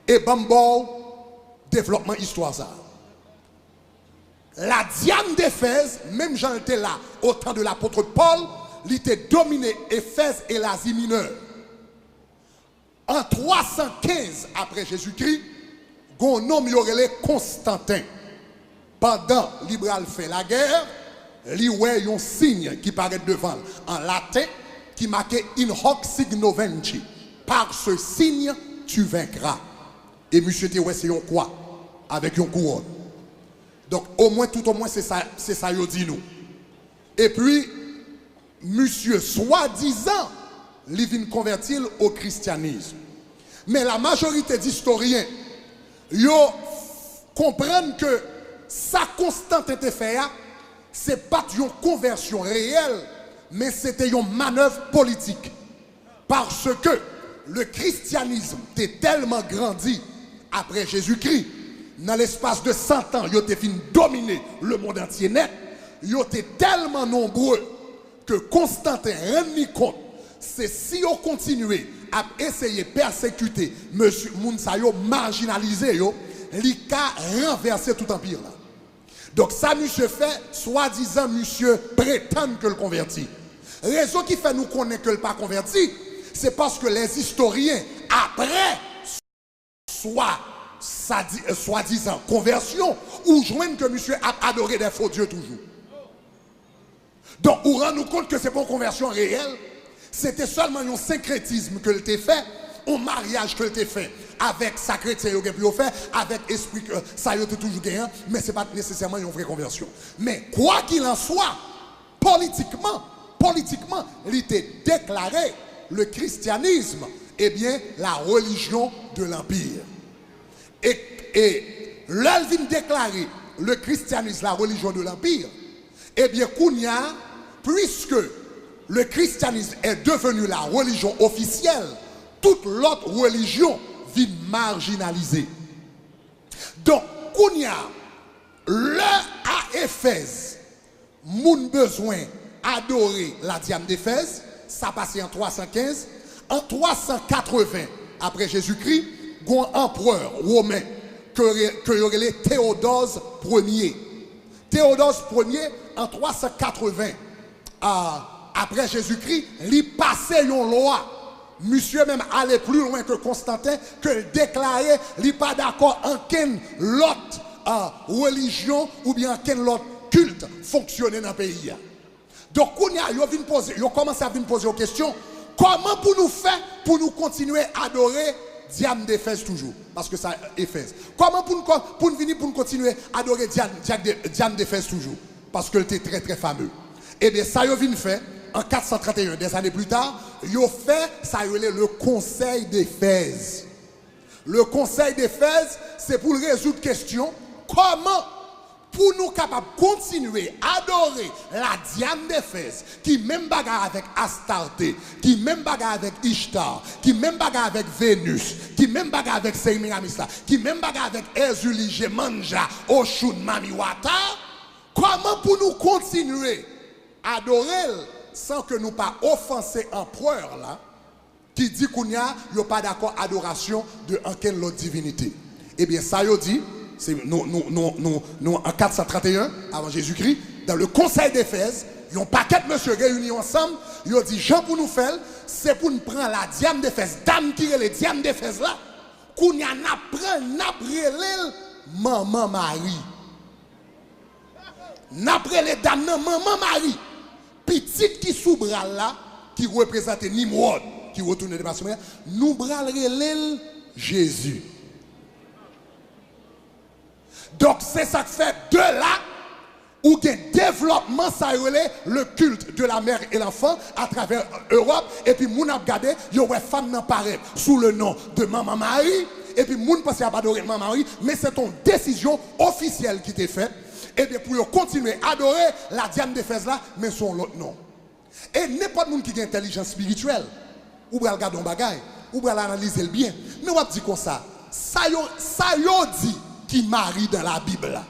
Et bon développement histoire ça. La Diane d'Éphèse, même Jean était là au temps de l'apôtre Paul, il était dominé Éphèse et l'Asie mineure. En 315 après Jésus-Christ, un homme yorele Constantin. Pendant Libral fait la guerre, il y a un signe qui paraît devant en latin qui marquait in hoc signo vinci. Par ce signe, tu vaincras. Et monsieur te c'est un quoi avec une couronne. Donc au moins c'est ça yo dit nous. Et puis monsieur soi-disant il vient convertir au christianisme. Mais la majorité d'historiens yo comprennent que sa constante était fait, c'est pas une conversion réelle, mais c'était une manœuvre politique. Parce que le christianisme était tellement grandi après Jésus-Christ, dans l'espace de 100 ans, il était fini dominer le monde entier net, il était tellement nombreux que Constantin rendu compte, c'est si on continuait à essayer de persécuter monsieur Mounsayo, marginaliser yo, l'ICA renverser tout empire là. Donc ça monsieur fait, soi-disant monsieur prétend que le converti. Raison qui fait nous connaître que le pas converti, c'est parce que les historiens, après soi-disant conversion, ou joignent que monsieur a adoré des faux dieux toujours. Donc on rend nous compte que c'est pas une conversion réelle, c'était seulement un syncrétisme que l'était fait, un mariage que l'était fait avec sa chrétien yo pu faire, avec esprit que ça yo toujours gagné, mais c'est pas nécessairement une vraie conversion. Mais quoi qu'il en soit, politiquement, il était déclaré le christianisme, eh bien la religion de l'empire. Et l'Alvin déclaré le christianisme la religion de l'empire, eh bien Kounia, puisque le christianisme est devenu la religion officielle, toute l'autre religion vit marginalisée. Donc, Kounia, le à Éphèse, moun besoin adorer la Diane d'Éphèse, ça passait en 315. En 380, après Jésus-Christ, un empereur romain que y aurait Théodose Ier. Théodose Ier, en 380, après Jésus-Christ, il passait une loi. Monsieur même allait plus loin que Constantin, que déclarait qu'il n'est pas d'accord en quelle l'autre religion ou bien quel autre culte fonctionnait dans le pays. Donc, il a commencé à venir poser une question, comment pour nous faire pour nous continuer à adorer Diane d'Éphèse toujours? Parce que ça Éphèse. Comment pour nous venir pour nous continuer à adorer Diane d'Éphèse toujours? Parce qu'elle était très très fameux. Eh bien, ça, il a fait. En 431, des années plus tard, il a fait ça, le conseil d'Éphèse. Le conseil d'Éphèse, c'est pour résoudre la question comment, pour nous capables de continuer à adorer la Diane d'Éphèse, qui même bagarre avec Astarté, qui même bagarre avec Ishtar, qui même bagarre avec Vénus, qui même bagarre avec Semiramis, qui même bagarre avec Ezuli, Gemanja, Oshun, Mamiwata, comment pour nous continuer à adorer sans que nous pas offenser empereur là, qui dit qu'il n'y a pas d'accord adoration de quelle autre divinité. Eh bien, ça y dit, c'est nous en 431 avant Jésus-Christ, dans le conseil d'Éphèse, Yon paquet de monsieur réunis ensemble, ils dit Jean pour nous faire, c'est pour nous prendre la diam de fesses, dame qui est les diam de fesses là, qu'on y a n'a maman Marie. N'a les dames maman Marie. Petite qui sous bras là, qui représente Nimrod, qui retourne de Massoumé, nous bras l'el Jésus. Donc c'est ça que fait de là où il y a développement, ça le culte de la mère et l'enfant à travers l'Europe. Et puis, moun a regardé, il y a une femme qui paraît sous le nom de Maman Marie. Et puis, moun pense à adorer Maman Marie, mais c'est une décision officielle qui était faite. Et bien, pour continuer à adorer la Diane d'Éphèse là, mais son l'autre nom. Et n'importe qui a une intelligence spirituelle, ou bien regarder un bagage, ou bien analyser le bien. Mais on dit comme ça, ça y dit qui marie dans la Bible là.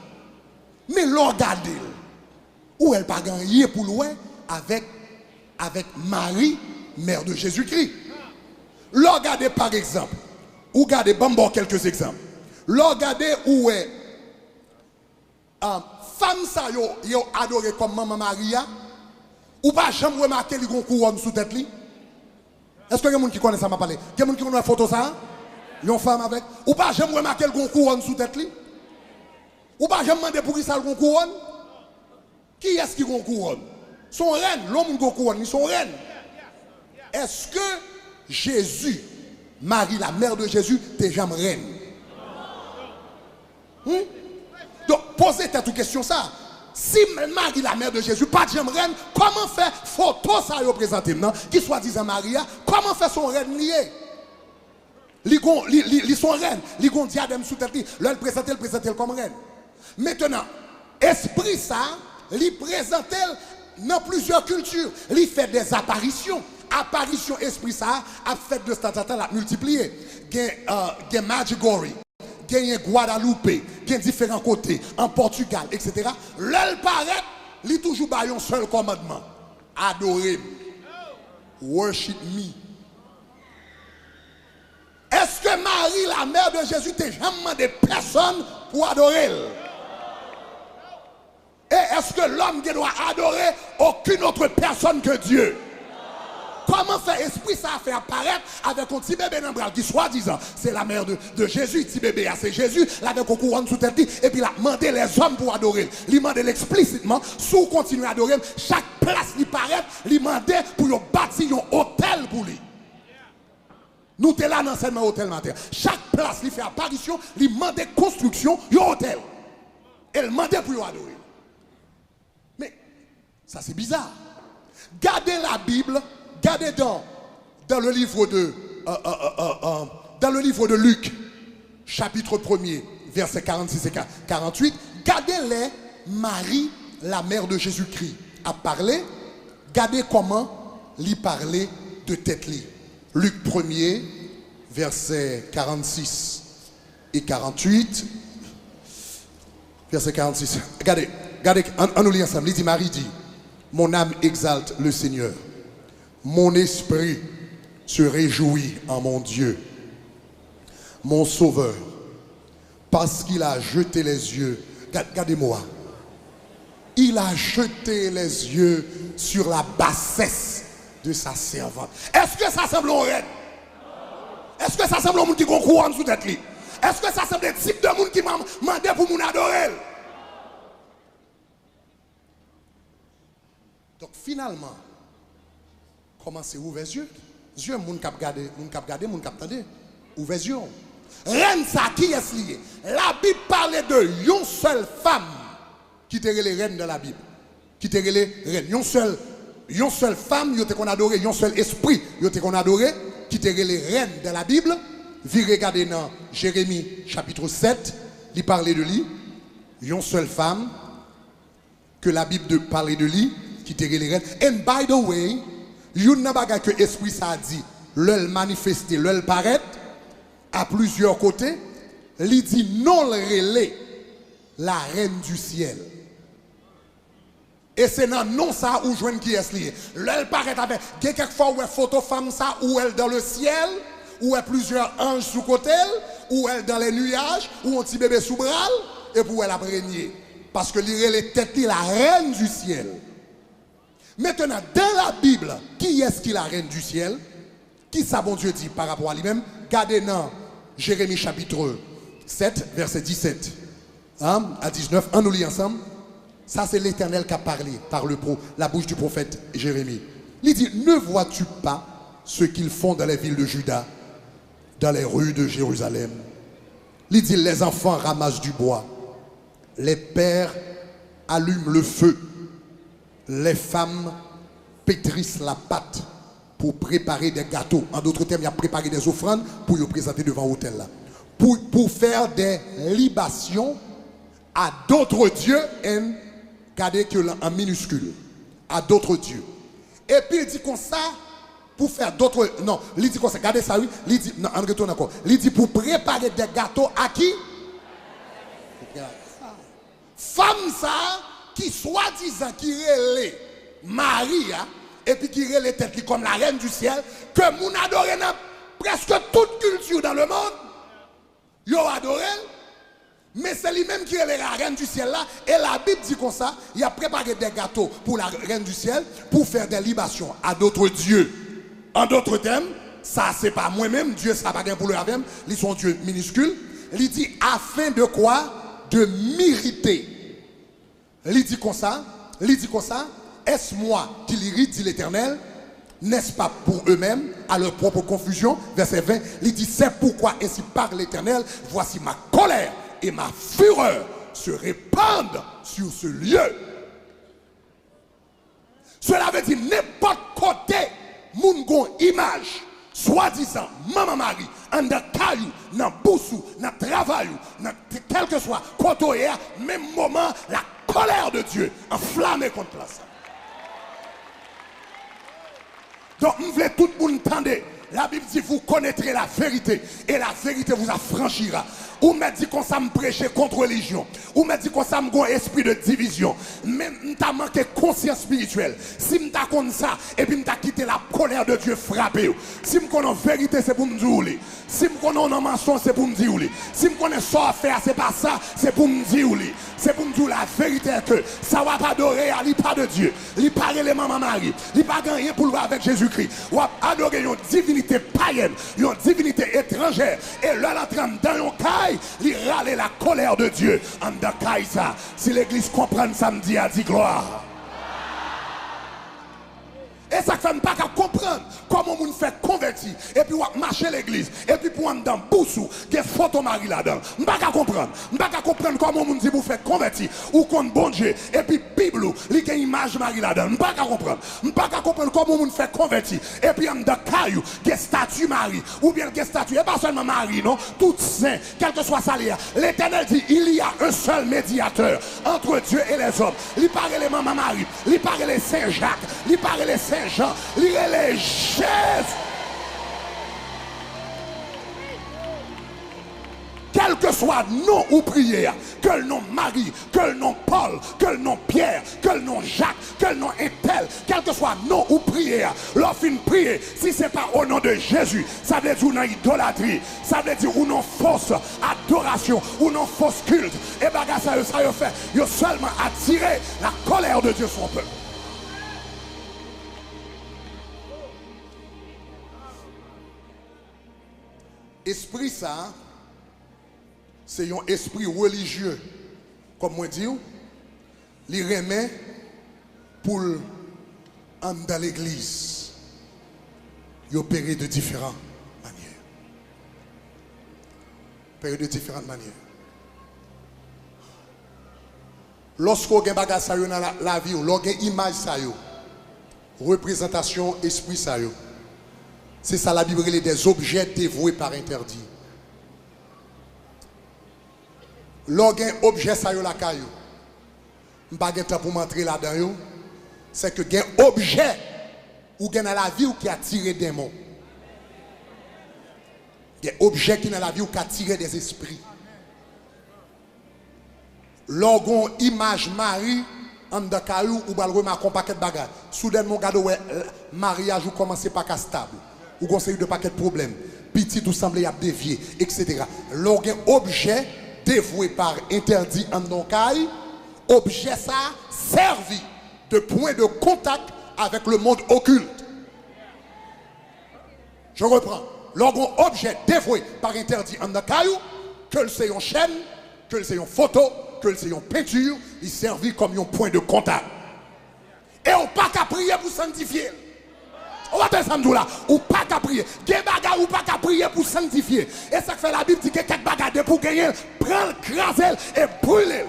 Mais regardez, où elle pas gagné pour loin avec Marie, mère de Jésus-Christ. Regardez par exemple, ou regardez, bon, quelques exemples. Regardez où est femme ça yo adoré comme Maman Maria, ou pas jamais remarqué li gon couronne sous tête li. Est-ce que y a quelqu'un qui connaît ça m'a parlé? Y a quelqu'un qui connaît la photo ça? Yon femme avec, ou pas jamais remarqué le gon couronne sous tête li? Ou pas jamais demandé pour qui ça le couronne? Qui est-ce qui a couronne? Son reine, l'homme qui a couronne, son reine. Est-ce que Jésus, Marie, la mère de Jésus, t'es jamais reine? Donc, posez-toi toute question ça. Si Marie, la mère de Jésus, pas de jamais reine, comment faire photo ça représenter maintenant, qui soit disant Maria, comment faire son reine lié? Li son reine, li gon diadème sous tête, le présenter comme reine. Maintenant, esprit ça, il présente dans plusieurs cultures. Il fait des apparitions. Apparition esprit ça a fait de Statata la multiplier. Il y a Medjugorje, il y a Guadeloupe, il y a différents côtés, en Portugal, etc. L'elle paraît, il toujours un seul commandement. Adorer. Worship me. Est-ce que Marie, la mère de Jésus, t'a jamais demandé personne pour adorer? Et est-ce que l'homme doit adorer aucune autre personne que Dieu? Comment faire esprit ça a fait apparaître avec un petit bébé dans le bras qui soi-disant c'est la mère de Jésus, petit bébé, c'est Jésus, avec un couronne sous tête, et puis il a demandé les hommes pour adorer. Il a demandé explicitement, si vous continuez à adorer, chaque place qui paraît, il a demandé pour bâtir un hôtel pour lui. Nous sommes là dans l'enseignement hôtel matin. Chaque place, il fait apparition, il demande construction, un hôtel. Et il demande pour adorer. Mais ça c'est bizarre. Gardez la Bible, gardez dans le livre de Luc, chapitre 1er, versets 46 et 48. Gardez-les, Marie, la mère de Jésus-Christ, a parlé. Gardez comment lui parlait de tête-li. Luc 1er, versets 46 et 48. Verset 46. Regardez, on nous lit ensemble. Il dit, Marie dit, mon âme exalte le Seigneur. Mon esprit se réjouit en mon Dieu, mon Sauveur, parce qu'il a jeté les yeux. Regardez-moi. Il a jeté les yeux sur la bassesse de sa servante. Est-ce que ça semble un reine? Est-ce que ça semble un monde qui concourt en dessous de tête? Est-ce que ça semble un type de monde qui m'a demandé pour mon adorer? Donc finalement, comment c'est ouvert les yeux? Yeux, moun kap gade, moun kap tande, ouvert les yeux. Reine ça qui est lié? La Bible parlait de une seule femme qui était les reines de la Bible. Qui était les reines. Une seule femme, il était qu'on adorait, un seul esprit, il était qu'on adorait, qui était les reines de la Bible. Vous regardez dans Jérémie chapitre 7, il parlait de lui. Une seule femme, que la Bible parlait de lui, qui était les reines. And by the way, il n'y a pas que l'esprit ça a dit, l'œil manifesté, l'œil paraît, à plusieurs côtés, il dit non le relais, la reine du ciel. Et c'est dans non ça où joindre qui est lié. L'elle paraît avec quelquefois où est photo femme ça où elle dans le ciel, où est plusieurs anges sous côté, où elle dans les nuages, où un petit bébé sous bras et pour elle a régné. Parce que l'irée les têtes la reine du ciel. Maintenant, dans la Bible, qui est-ce qui est la reine du ciel? Qui ça, bon Dieu, dit par rapport à lui-même? Gardez dans Jérémie chapitre 7, verset 17 à 19. On nous lit ensemble. Ça, c'est l'Éternel qui a parlé par la bouche du prophète Jérémie. Il dit, ne vois-tu pas ce qu'ils font dans les villes de Juda, dans les rues de Jérusalem? Il dit, les enfants ramassent du bois, les pères allument le feu, les femmes pétrissent la pâte pour préparer des gâteaux. En d'autres termes, il a préparé des offrandes pour les présenter devant l'autel là. Pour faire des libations à d'autres dieux, regardez que en minuscule, à d'autres dieux. Et puis il dit comme ça, pour faire d'autres, non, il dit comme ça, regardez ça, oui, il dit, non, on retourne encore. Il dit pour préparer des gâteaux à qui? Femme ça, qui soi-disant, qui relève Marie, et puis qui relève tête qui comme la reine du ciel, que mon adoré dans presque toute culture dans le monde, yo adoré, mais c'est lui-même qui est la reine du ciel là, et la Bible dit comme ça, il a préparé des gâteaux pour la reine du ciel, pour faire des libations à d'autres dieux. En d'autres termes, ça c'est pas moi-même, Dieu ça pas bien pour le même, ils sont Dieu minuscule. Il dit afin de quoi? De m'irriter. Il dit comme ça, est-ce moi qui l'irrite, dit l'Éternel? N'est-ce pas pour eux-mêmes, à leur propre confusion? Verset 20, il dit c'est pourquoi ainsi parle l'Éternel, voici ma colère et ma fureur se répandent sur ce lieu. Cela veut dire n'importe côté, moun gon image, soi-disant, maman Marie, en dans caillou, dans boussou, dans travail, dans quel que soit, côté, même moment, la colère de Dieu enflammée contre ça. Donc, nous voulons tout le monde entendre. La Bible dit, vous connaîtrez la vérité et la vérité vous affranchira. Ou m'a dit qu'on ça me prêcher contre religion. Ou m'a dit qu'on ça me gon esprit de division. Mais m'ta manqué conscience spirituelle. Si m'ta comme ça et puis m'ta quitté la colère de Dieu frappé. Si m'connais en vérité c'est pour me dire. Si m'connais en mensonge c'est pour me dire. Si m'connais ça à faire c'est pas ça, c'est pour me dire. C'est pour me dire la vérité que ça va pas adorer à pas de Dieu. Il pas les maman Marie. Il pas rien pour voir avec Jésus-Christ. Ou adorer une divinité païenne, une divinité étrangère et là la trame dans un caille. Il râle la colère de Dieu en ça. Si l'église comprend samedi a dit gloire. Et ça fait pas comprendre comment on fait convertir et puis on marcher l'église et puis pour en dans boussou des photos Marie là-dedans. On pas comprendre. On pas comprendre comment on dit vous faire convertir ou contre bon Dieu et puis Bible li gen image Marie là-dedans. On pas comprendre. On pas comprendre comment on fait convertir et puis en dans caillou des statues Marie ou bien des statues et pas seulement Marie non, tout saint quel que soit ça l'Éternel dit il y a un seul médiateur entre Dieu et les hommes. Il parle les maman Marie, il parle les Saint Jacques, il parle les Saint Jean, lire les Jésus. Quel que soit nom ou prière, que le nom Marie, que le nom Paul, que le nom Pierre, que le nom Jacques, que le nom Intel, quel que soit nom ou prière, leur fin prier, si ce n'est pas au nom de Jésus, ça veut dire une idolâtrie, ça veut dire une fausse adoration, ou non fausse culte, et bien ça fait, il seulement attirer la colère de Dieu sur son peuple. Esprit ça, c'est un esprit religieux, comme moi dis, il remet pour entrer dans l'église. Il opère de différentes manières. Opère de différentes manières. Lorsqu'on a des bagages dans la vie, lorsqu'on a une image, représentation, esprit, c'est ça la Bible, des objets dévoués par interdit. Lorsqu'on a un objet, la caillou. Je n'ai pas de temps pour m'entrer là-dedans. C'est que un objet ou dans la vie qui a tiré des démons. Des objets qui dans la vie qui a tiré des esprits. Lorsqu'on image Marie en de caillou ou bal remarquer un paquet de bagages. Soudainement, regardez mariage ou commencer par stable. Ou conseil de paquet de problèmes. Petit tout semble y a dévié, etc. Lorsqu'un objet dévoué par interdit en non caille, objet ça servi de point de contact avec le monde occulte. Je reprends. Lorsqu'un objet dévoué par interdit en caillou, que c'est une chaîne, que c'est une photo, que c'est une peinture, il servit comme un point de contact. Et on pas qu'à prier pour sanctifier. On va te samedi là, ou pas qu'à prier. Des bagages ou pas qu'à prier pour sanctifier. Et ça fait la Bible dit que quelques bagages pour gagner, prendre, craser et brûler.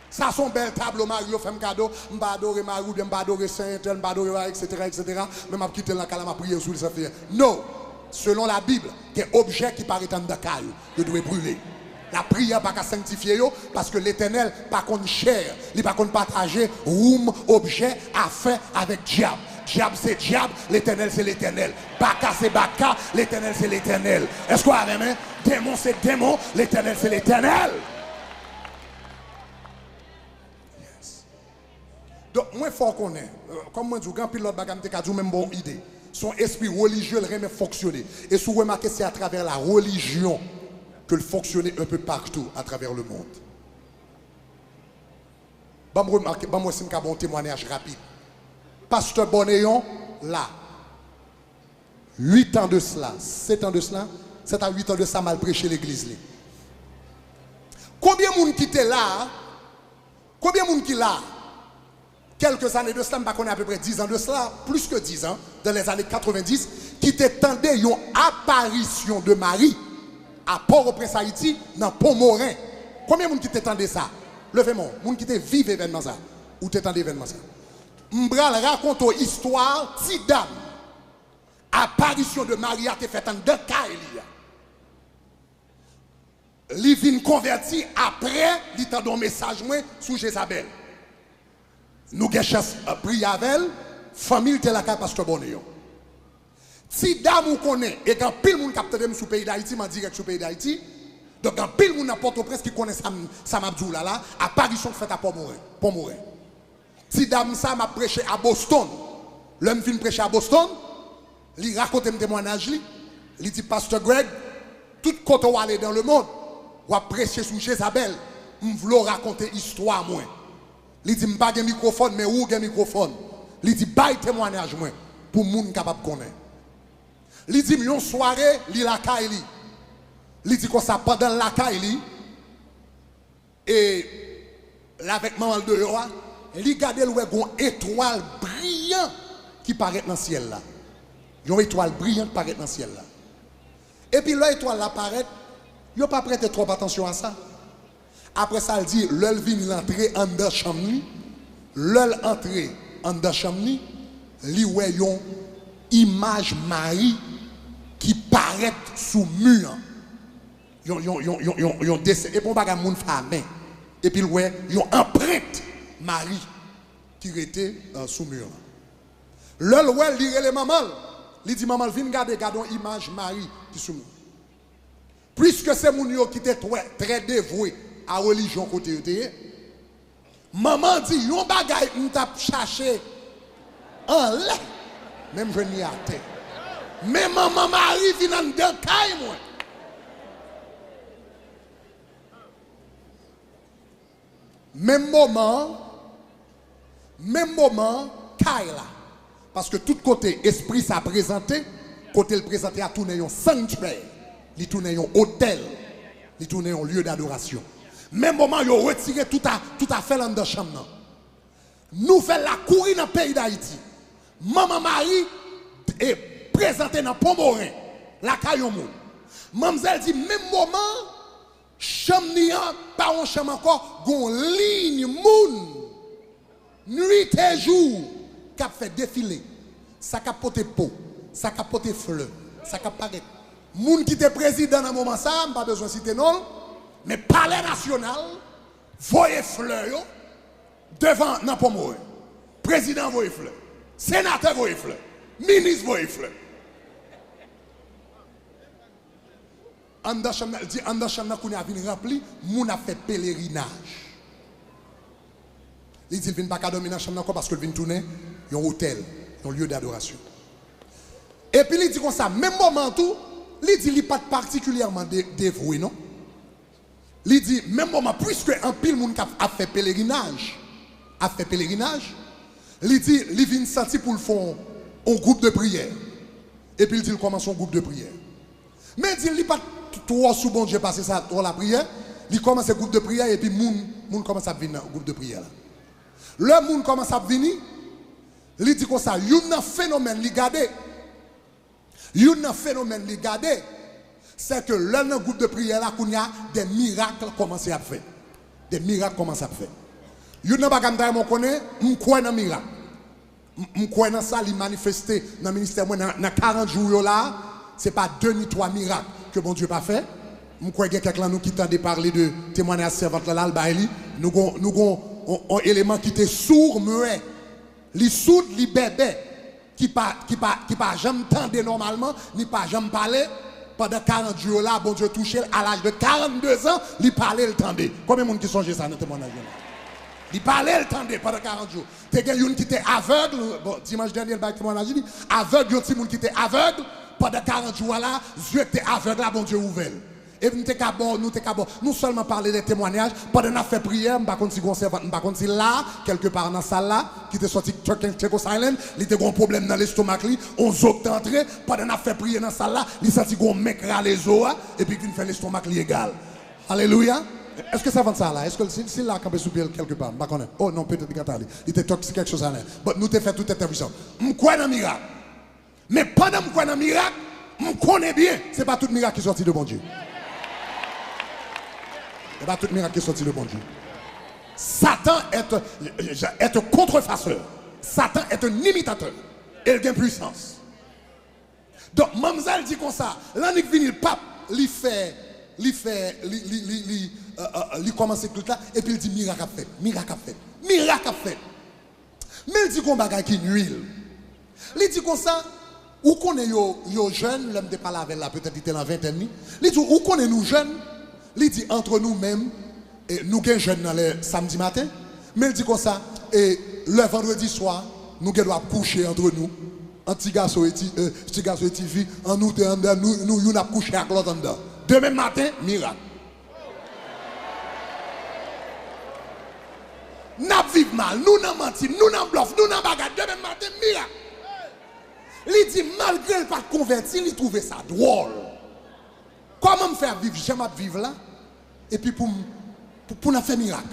Ça sont belles tables, Mario fait un cadeau, m'ba adorer Mario, m'ba adorer Saint, m'ba adorer etc. Mais m'a quitté la calme à prier sur ça fait. Non, selon la Bible, des objets qui paraissent en caillou, ils doivent brûler. La prière pas qu'à sanctifier parce que l'Éternel pas qu'on chair, il pas qu'on partager room objet affaire avec diable. Diable c'est diable, l'Éternel c'est l'Éternel. Baka c'est baka, l'Éternel c'est l'Éternel. Est-ce qu'on a même démon c'est démon, l'Éternel c'est l'Éternel. Donc, moi, il faut qu'on ait, comme moi, je dis, quand pilote bagam te kadou même bonne idée. Son esprit religieux, le remet fonctionner. Et si vous remarquez, c'est à travers la religion que le fonctionner un peu partout à travers le monde. Bon, moi, c'est un bon témoignage rapide. Pasteur Bonéon, là, 8 ans de cela, 7 ans de cela, 7 à 8 ans de ça, mal prêché l'église. Combien de monde qui était là? Combien de monde qui est là? Quelques années de cela, je connais à peu près 10 ans de cela, plus que 10 ans, dans les années 90, qui t'étendait une apparition de Marie à Port-au-Prince, Haïti, dans Pont-Morin. Combien de monde qui t'étendait ça? Levez-moi, monde qui te vive événement ça, ou t'étendait événement ça. M'bral raconte une histoire, si dame, apparition de Marie a été faite en deux cas, il vient converti après, il t'a donné un message sur Jézabel. Nous avons chasse prier avec elle, famille de la carte Pasteur Bonéon. Si dame ou connaît, et quand pile moun capte dem sous pays d'Haïti, m'a direct sous pays d'Haïti, donc quand pile moun n'importe presse qui connaît Sam Abdou là, apparition faite à Pont-Morin. Si dame ça m'a prêché à Boston, l'homme vient prêcher à Boston, il raconte un témoignage, il dit Pasteur Greg, tout côté où aller dans le monde, ou à prêcher sous Jézabel, m'vlo raconter histoire moi. Il dit, je n'ai pas de microphone, mais où est microphone? Il dit, bail témoignage moi, pour les gens capables de connaître. Il dit, une soirée, il la caille. Il dit, que ça pendant la caille, et avec maman de roi, il regarde une étoile brillante qui paraît dans le ciel là. Une étoile brillante qui paraît dans le ciel là. Et puis l'étoile apparaît, il n'a pas prêté trop attention à ça. Après ça, il dit, l'œil vient l'entrer en dans chambre, l'œil entrer en dans chambre, il voit une image Marie qui paraît sous mur. Yon dessin. Et pour pas que moun femme. Et puis il voit une empreinte Marie qui était sous mur. L'œil voit lire les mamans. Il dit, maman, viens regarder, gardons image Marie qui sous mur. Puisque c'est moun yo qui était très dévoué à religion côté de maman dit yon bagay m't'a cherché en l'air même je n'y atteint mais maman Marie vient dans deux cailles moi même moment caille là parce que tout côté esprit ça présenté côté le présenté à tourner un sanctuaire il tourner un hôtel il tourner un lieu d'adoration. Même moment, ils ont retiré tout à fait dans la chambre. Nous faisons la courir dans le pays d'Haïti. Maman Marie est présentée dans Pont-Morin, la Kayomou. Mademoiselle dit, même moment, chambre pas en chambre encore, une ligne moun, nuit et jour, qui a fait défiler. Ça a porté peau, ça a porté fleur, ça a paraît. Moun qui était président dans le moment, ça, pas besoin de citer non. Mais palais national, voyez fleur devant Napomoé. Président voyez fleur. Sénateur voyez fleur. Ministre voyez fleur. Il dit, en chambre, qu'on a venu rempli, moun a fait pèlerinage. Il dit, il ne vient pas dormir dans la chambre parce qu'il vient tourner un hôtel, un lieu d'adoration. Et puis il dit comme ça, même moment tout, il dit, il n'est pas particulièrement dévoué, non? Il dit, même moment, puisque un pile monde a fait pèlerinage, a fait pèlerinage, il dit, il vient sentir pour le fond un groupe de prière. Et puis il dit, il commence un groupe de prière. Mais il dit, il n'est pas trop sous bon Dieu passer ça pour la prière. Il commence un groupe de prière et puis moun commence à venir dans le groupe de prière. Là. Le monde commence à venir, il dit comme ça, il y a un phénomène, il garde. Il y a un phénomène, il garde. C'est que là, dans le groupe de prière, là, il y a des miracles commencent à faire. Des miracles commencent à faire. Il y a un bagage que je connais, je crois dans le miracle. Je crois dans ça, il manifesté dans le ministère, dans 40 jours là, ce n'est pas 2 ni 3 miracles que bon Dieu n'a pas fait. Je crois qu'il y a quelqu'un qui t'a parlé de témoignage servante là, nous avons un élément qui était sourd, muet, les sourds, les bébés, qui pas jamais tendé normalement, ni pas jamais parlé. Pendant 40 jours là, bon Dieu touché à l'âge de 42 ans, il parlait, il tendait. Combien de monde qui songeait ça dans le témoignage là? Il parlait, il tendait pendant 40 jours. Tu as quelqu'un qui était aveugle, bon, dimanche dernier, il témoignage dit, aveugle, il y a un qui était aveugle, pendant 40 jours là, yeux étaient aveugles, là, bon Dieu ouvert. Et nous seulement parler des témoignages, pendant qu'on a fait prière, je ne sais pas si là, quelque part dans la salle là, qui était sorti Turkish Island, il était un problème dans l'estomac, on zok entré, pendant qu'on a fait prière dans la salle là, il senti un mec râler les os, et puis il fait l'estomac égal. Alléluia. Est-ce que ça va ça là? Est-ce que c'est là qu'on peut souper quelque part? Je ne connais pas. Oh non, peut-être qu'il il était toxique quelque chose à l'air. Mais nous t'ai fait toute intervention. Je crois dans le miracle. Mais pendant que je crois dans le miracle, je connais bien, ce n'est pas tout miracle qui est sorti de bon Dieu. Ce n'est pas tout miracle qui est sorti de bon Dieu. Satan est un contrefaceur. Satan est un imitateur. Et il a une puissance. Donc, Mamzelle dit comme ça, l'année qui vient, le pape, il commence tout là, et puis il dit miracle à fait, miracle à fait, miracle à fait. Mais il dit qu'on bagaille qui nuit. Il dit comme ça, où qu'on est yo jeunes, l'homme de parler avec là, peut-être il était dans la vingtaine, il dit où qu'on est nous jeunes, il dit entre nous-mêmes, et nous sommes jeunes dans le samedi matin, mais il dit comme ça, et le vendredi soir, nous devons coucher entre nous. Un petit garçon et petite fille, en nous, nous avons couché avec l'autre dedans. Demain matin, miracle. Nous vivons mal, nous n'avons menti, nous n'avons bluff, nous n'avons bagarre. Demain matin, miracle. Il dit, malgré le pas converti, il trouvait ça drôle. Comment me faire vivre? J'aime vivre là. Et puis pour nous faire miracle.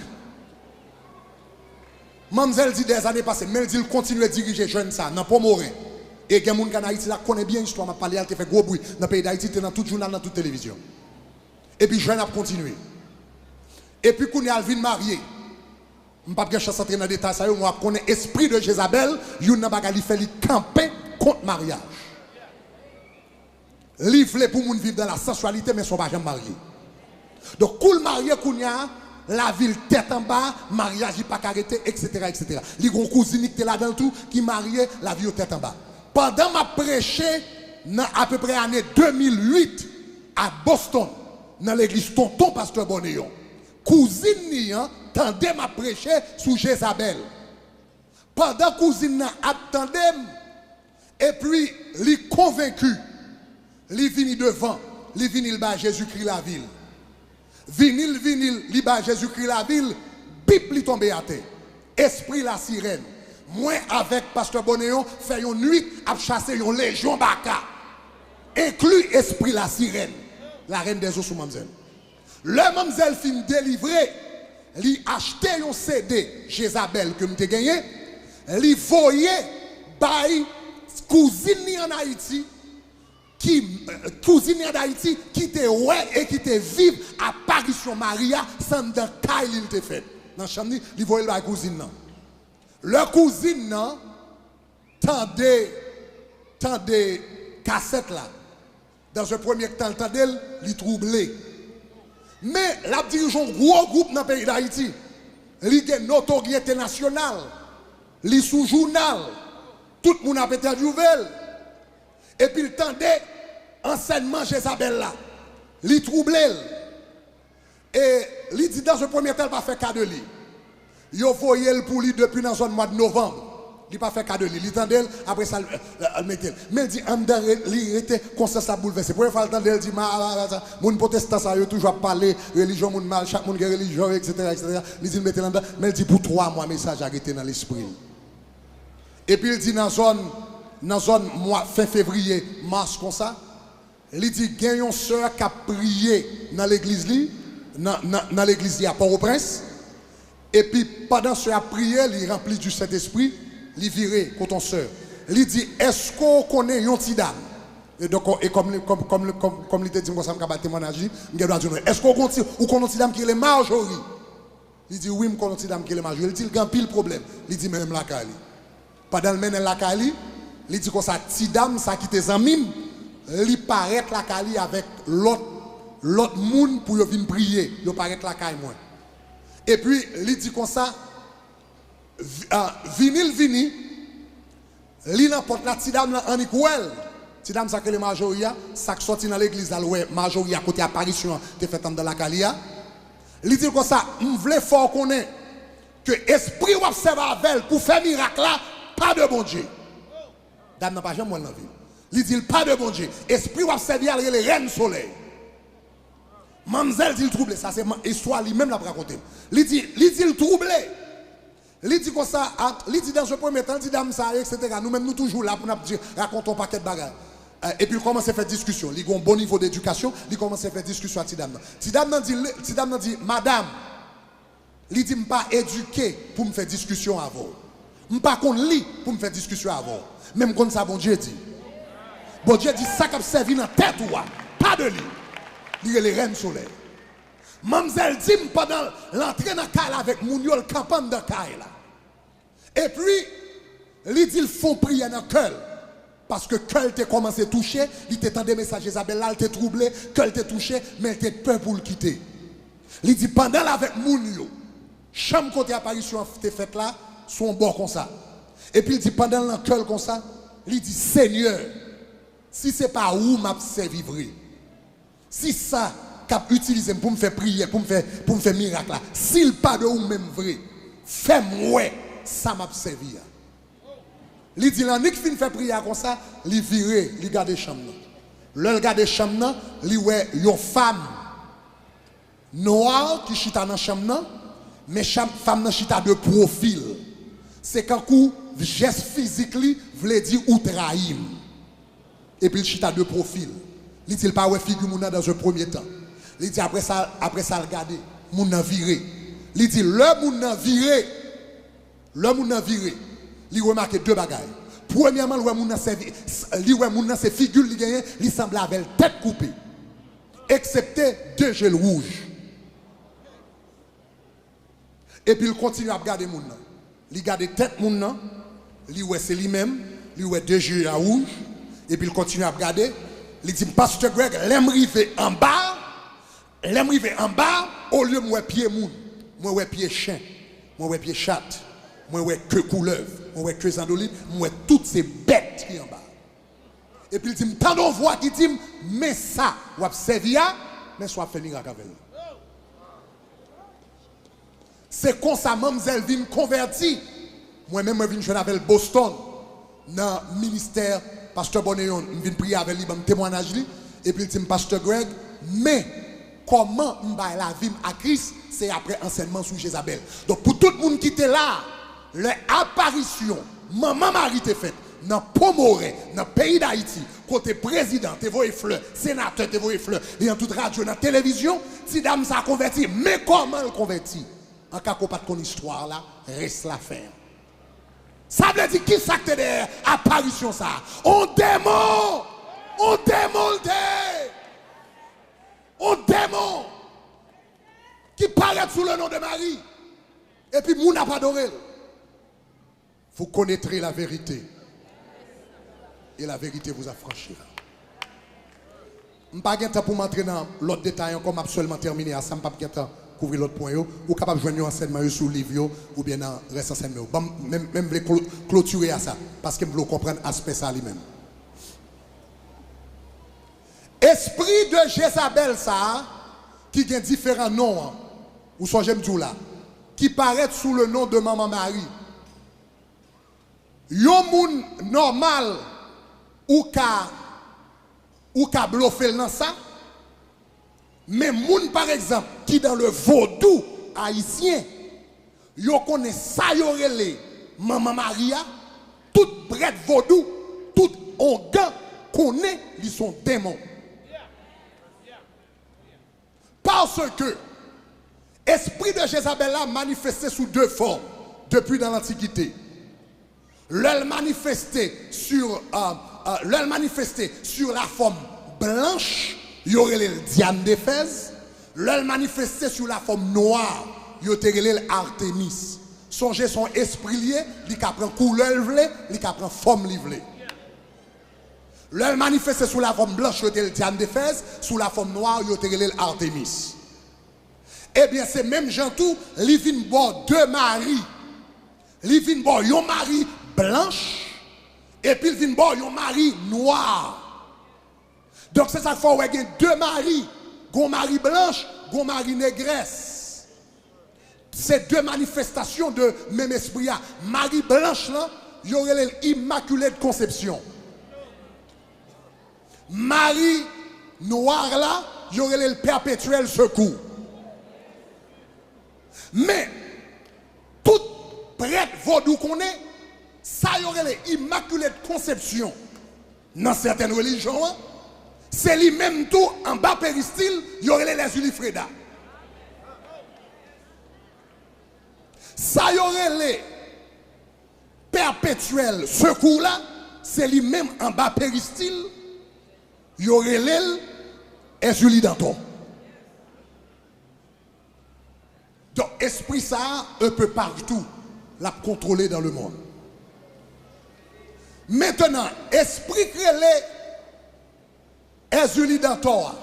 Mamzelle dit des années passées, mais elle dit qu'il continue à diriger jeune ça, n'a pas mourir. Et il y a des gens en Haïti qui connaissent bien l'histoire, m'a parlé, elle fait gros bruit. Dans le pays d'Haïti, dans tout journal, dans toute télévision. Et puis jeune a continué. Et puis quand il vient marié, je ne vais pas rentrer dans les détails, moi je connais l'esprit de Jézabel, il n'a pas fait camper contre mariage. Il voulait pour nous vivre dans la sensualité, mais ils ne sont pas jamais mariés. Donc, quand le marié, la ville tête en bas, mariage n'est pas arrêté, etc. etc. Les gros cousines qui étaient là dans tout, qui mariaient, la vie tête en bas. Pendant ma prêché, dans à peu près l'année 2008, à Boston, dans l'église Tonton Pasteur Bonéon, cousine tendait ma prêché sous Jézabel. Pendant cousine attendait, et puis, il convaincu, il vini devant, il vini bas Jésus-Christ la ville. Vinil, li ba Jésus-Christ la ville, bip li tombe à terre. Esprit la sirène. Moi avec Pasteur Bonéon, fait une nuit à chasser une légion baka. Inclus esprit la sirène. La reine des eaux sous Mamzelle. Le Mamzelle fin délivré, li acheté un CD Jézabel que m'te gagné, li voyé bay cousine en Haïti. Qui cousine d'Haïti qui te ouais et qui te vive apparition Maria sans dans Kyle il te fait dans chambre il voyait la cousine non le cousine non tendez cassette là dans un premier temps tendez il troublé mais la dirige un gros groupe dans le pays d'Haïti il a une notoriété nationale il sous journal tout le monde a pété nouvelle et puis il tendait enseignement Jézabel là. Il troublé. Et il dit dans ce premier temps, il va faire cas de lui. Il a voyé pour lui depuis dans le mois de novembre. Il pas fait cadeau, il tendait, après ça, il mettait. Mais il dit, en dedans, il était comme ça bouleversé. Pour une fois, il dit, mon protestant, ça, il toujours parler, religion, mon mal, chaque monde qui est religion, etc. Il dit, il mettait là-dedans. Mais il dit, pour 3 mois, message arrêté dans l'esprit. Et puis il dit, dans la zone mois, fin février, mars, comme ça, il dit, il y a une soeur qui a prié dans l'église, dans l'église à Port-au-Prince. Et puis, pendant ce prié, il remplit du Saint-Esprit, il viré contre ton soeur. Il dit, est-ce qu'on connaît un petit dame? Et donc, comme il te dit, je vais témoignage, je dois dire, est-ce qu'on connaît un petit dame qui est Marjorie? Il dit, oui, je connais un petit dame qui est Marjorie. Il dit, il y a un pile problème. Il dit, même la Kali. Pendant le mène la Kali, il dit, comme ça, petit dame, ça qui te mime, il paraît la Kali avec l'autre monde pour venir prier. Il paraît la Kali moins. Et puis, il dit comme ça, vini, il n'importe la petite dame en Nicouel. Petite dame, ça que les majoria, ça qui sorti dans l'église, là, ouais, majoria, côté apparition, te fait dans la Calia. Il dit comme ça, on voulait fort connaître que esprit ou observe avec pour faire miracle là, pas de bon Dieu. Dame n'a pas jamais dans la ville. Il dit pas de bon Dieu. Esprit ou observe avec les reines soleil. Mamzelle dit le troublé, ça c'est histoire lui-même la raconter. Il dit le troublé. Il dit comme ça, il dit dans ce premier temps, il dit dame ça, etc. Nous-mêmes nous toujours là pour nous raconter un paquet de bagages. Et puis il commence à faire discussion. Il a un bon niveau d'éducation, il commence à faire discussion à Tidam. Tidam dit, madame, il dit, je ne suis pas éduqué pour me faire discussion avant. Je ne suis pas lit pour me faire discussion avant. Même quand ça, bon Dieu dit. Bon Dieu dit, ça qui a servi dans la tête, pas de lit. Il y a les reines soleil. Mamzelle dit pendant l'entrée dans le cas avec Mouniol, le campagne de Kaila. Et puis, il dit, ils font prier dans le cœur. Parce que quand il commencé à toucher, il était des messages Isabelle là, il était troublé, quand il était touché, mais il était peur pour le quitter. Il dit, pendant avec Mouniol, chambre côté apparition était faite là, son bord comme ça. Et puis il dit, pendant le cœur comme ça, il dit, Seigneur, si ce n'est pas où m'a servi vrai. Si ça qu'a utilisé pour me faire prier, pour me faire miracle là, s'il pas de ou même vrai, fais-moi ça m'a servi. Il dit là, Nick fin fait prier comme ça, il vire, il garde chambre. Le garde chambre, il ouais une femme noire qui chita dans chambre, mais femme chita de profil. C'est quand coup geste physique li veut dire ou trahir. Et puis il chita de profil. Il dit, il pas ouais figure mouna dans un premier temps. Il dit, après ça, regardez, mouna viré. Il dit, le mouna viré, il remarque deux bagages. Premièrement, le mouna c'est figure, il semble avec la tête coupée. Excepté 2 gels rouges. Et puis il continue à regarder mouna. Il regarde tête mouna, il ouais c'est lui-même, il ouais 2 gels rouges. Et puis il continue à regarder. Il dit, Pasteur Greg, l'aime river en bas, au lieu de moi pied moun, moi pied chien, moi pied chatte, moi que couleuvre, moi que zandoli, moi toutes ces bêtes qui en bas. Et puis il dit, tant de voix qui dit, mais ça, ou servir, mais soit fait miracle avec lui. C'est comme ça, mademoiselle vient convertie. Moi-même, je viens jouer avec Boston, dans le ministère. Pasteur Bonéon, je viens prier avec lui, je témoignage lui. Et puis il dit, Pasteur Greg, mais comment je vais la vie à Christ, c'est après enseignement sur Jézabel. Donc pour tout le monde qui était là, l'apparition, maman Marie t'est faite, dans Pomoré, dans le pays d'Haïti, côté président, t'es voyé fleur, sénateur, t'es voyé fleur, et en toute radio, dans la télévision, si dame ça a converti, mais comment elle convertit? En cas qu'on pas de histoire là, reste l'affaire. Ça veut dire qui ça que derrière apparition ça? On démon qui paraît sous le nom de Marie. Et puis moun n'a pas adoré. Vous connaîtrez la vérité. Et la vérité vous affranchira. Je n'ai pas de temps pour m'entrer dans l'autre détail, comme absolument terminé. Ça, je n'ai pas de temps pour couvrir l'autre point. Ou capable de joindre un enseignement sur le livre ou bien dans le reste enseignement. Même je veux clôturer à ça. Parce que je veux comprendre l'aspect ça lui-même. Esprit de Jézabel, ça, qui a différents noms, ou soit j'aime tout là, qui paraît sous le nom de Maman Marie. Yon moun normal ou ka bluffer dans ça. Mais moun par exemple qui dans le vaudou haïtien, yo connaît ça yo relé Maman Maria, toute brette vaudou, tout ongan connaît ils sont démons. Parce que l'esprit de Jézabel a manifesté sous deux formes depuis dans l'Antiquité. L'elle manifesté sur la forme blanche, il y aurait le Diane d'Éphèse. L'elle manifesté sur la forme noire, il y aurait l'Artémis. Songez son esprit lié, il prend couleur vlé, il prend forme livrée. L'elle manifesté sous la forme blanche, il y aurait le Diane d'Éphèse. Sous la forme noire, il y aurait l'Artémis. Eh bien, c'est même gens tout, li vin bon deux maris. Li vin bon yon mari blanche et puis il vin bon yon mari noir. Donc c'est ça qu'il faut qu'il y ait deux maris, gon mari blanche, gon mari négresse. C'est deux manifestations de même esprit. Marie blanche là, y aurait l'immaculée de conception. Marie noire là, y aurait le perpétuel secours. Mais tout prêtre vaudou qu'on est, ça y aurait l'immaculée de conception dans certaines religions. C'est lui-même tout en bas péristyle, il y aurait les Ulifreda. Ça y aurait les perpétuels secours là, c'est lui-même en bas péristyle, il y aurait les Ulidanton. Donc, esprit ça, un peu partout, l'a contrôlé dans le monde. Maintenant, esprit créé Ezulidantor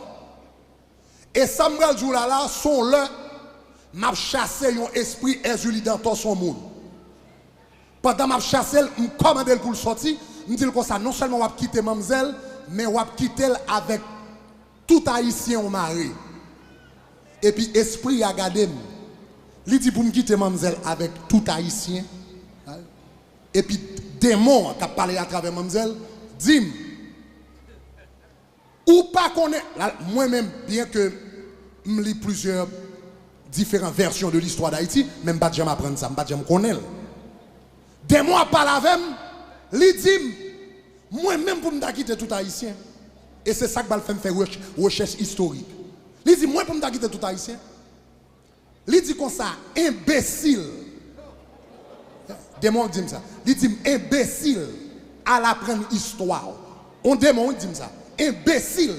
et Samuel Joulala sont là, m'a chassé un esprit Ezulidantor son monde. Pendant m'a chassé, m'a commandé pour le sortir, me dit comme ça, non seulement on va quitter mademoiselle, mais on va quitter avec tout haïtien au mari. Et puis esprit a gardé. Il dit pour me quitter mademoiselle avec tout haïtien. Et puis démon qui a parlé à travers mademoiselle, dit ou pas connaître moi-même bien que je lis plusieurs différentes versions de l'histoire d'Haïti, même pas jamais apprendre ça, pas jamais connaître. Démon a parlé avec moi, il dit moi-même pour me quitter tout haïtien. Et c'est ça que je faire recherche historique. Il dit moi pour me quitter tout haïtien. Il dit comme ça, imbécile. Démon dit ça. Il dit imbécile à l'apprendre histoire. On démon dit ça. Imbécile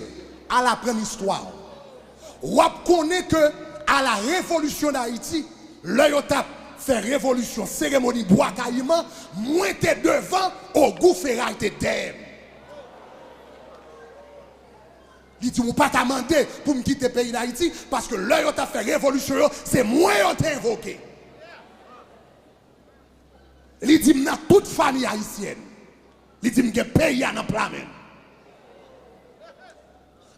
à l'apprendre histoire. On connaît que à la révolution d'Haïti, l'œil tape fait révolution, cérémonie bois caïman, moins t'es devant au goût ferraille t'es derrière. Il dit, on ne pas demander pour me quitter le pays d'Haïti parce que l'œil où tu as fait révolution, c'est moi qui t'ai invoqué. Il dit, dans toute famille haïtienne, il dit, je pays dans le plat même.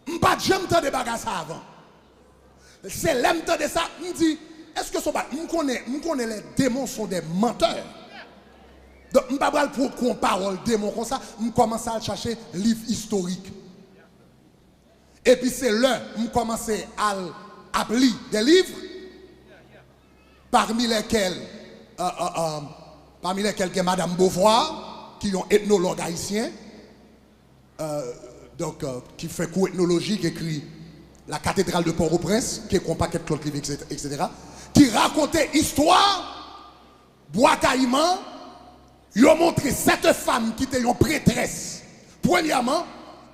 Je ne pas jamais de bagages avant. C'est l'aime de ça, je me dis, est-ce que je connais les démons sont des menteurs? Donc, je ne pas pour qu'on parle démons comme ça, je commence à chercher livre historique. Et puis c'est là où je commence à lire des livres, parmi lesquels il y a Madame Beauvoir, qui est un ethnologue haïtien, qui fait cours ethnologique, qui écrit La cathédrale de Port-au-Prince, qui est compacté de Claude Livre, etc., qui racontait l'histoire, Bois Caïman, il a montré cette femme qui était une prêtresse. Premièrement,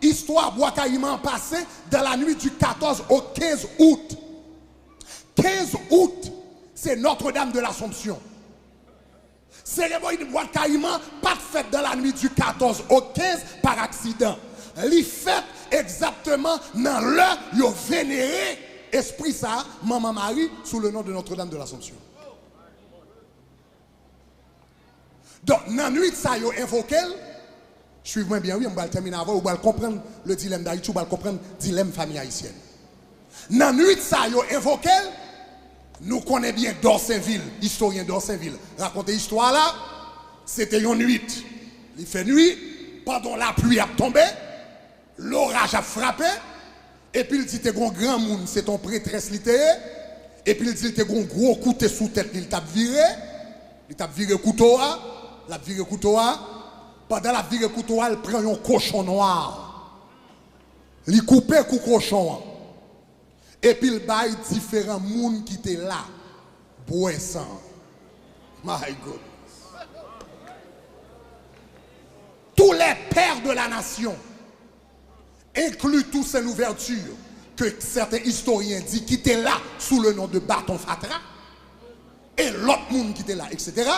histoire Bois Caïman passée dans la nuit du 14 au 15 août. 15 août, c'est Notre-Dame de l'Assomption. Cérémonie de Bois Caïman, pas faite dans la nuit du 14 au 15 par accident. Elle fait exactement dans l'heure où ils ont vénéré Esprit ça, Maman Marie, sous le nom de Notre-Dame de l'Assomption. Donc, dans la nuit, ça, ils ont invoqué. Suivez-moi bien, oui, on va terminer avant, on va comprendre le dilemme d'Haïti, on va comprendre le dilemme famille haïtienne. Dans la nuit, ça, ils ont invoqué. Nous connaissons bien Dorsainville, historien Dorsainville. Racontez l'histoire là. c'était une nuit. Il fait nuit, pendant la pluie a tombé, l'orage a frappé, et puis il dit, t'es un grand monde, c'est ton prêtresse littéraire. Et puis il dit, t'es un gros couteau sous tête, il t'a viré. Il t'a viré couteau, la viré couteau. Pendant la viré couteau, il prend un cochon noir. Il coupe le cochon. Et puis il baille différents monde qui étaient là. Boissant. My God. Tous les pères de la nation, inclus tous ces ouvertures que certains historiens disent qui étaient là sous le nom de Bâton Fatra, et l'autre monde qui était là, etc.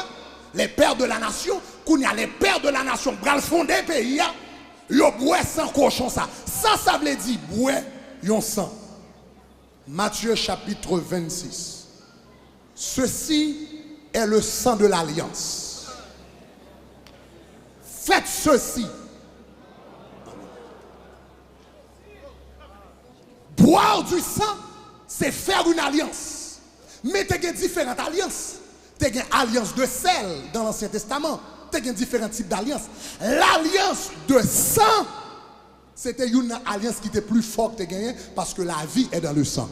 Les pères de la nation, qu'on y a les pères de la nation, pour fonder le pays, ils boivent sans cochon ça. Ça veut dire boire, ils sang. Matthieu chapitre 26. Ceci est le sang de l'alliance. Faites ceci. Boire du sang, c'est faire une alliance. Mais tu as différentes alliances. Tu as une alliance de sel dans l'Ancien Testament. Tu as différents types d'alliances. L'alliance de sang, c'était une alliance qui était plus forte que tu as gagnée parce que la vie est dans le sang.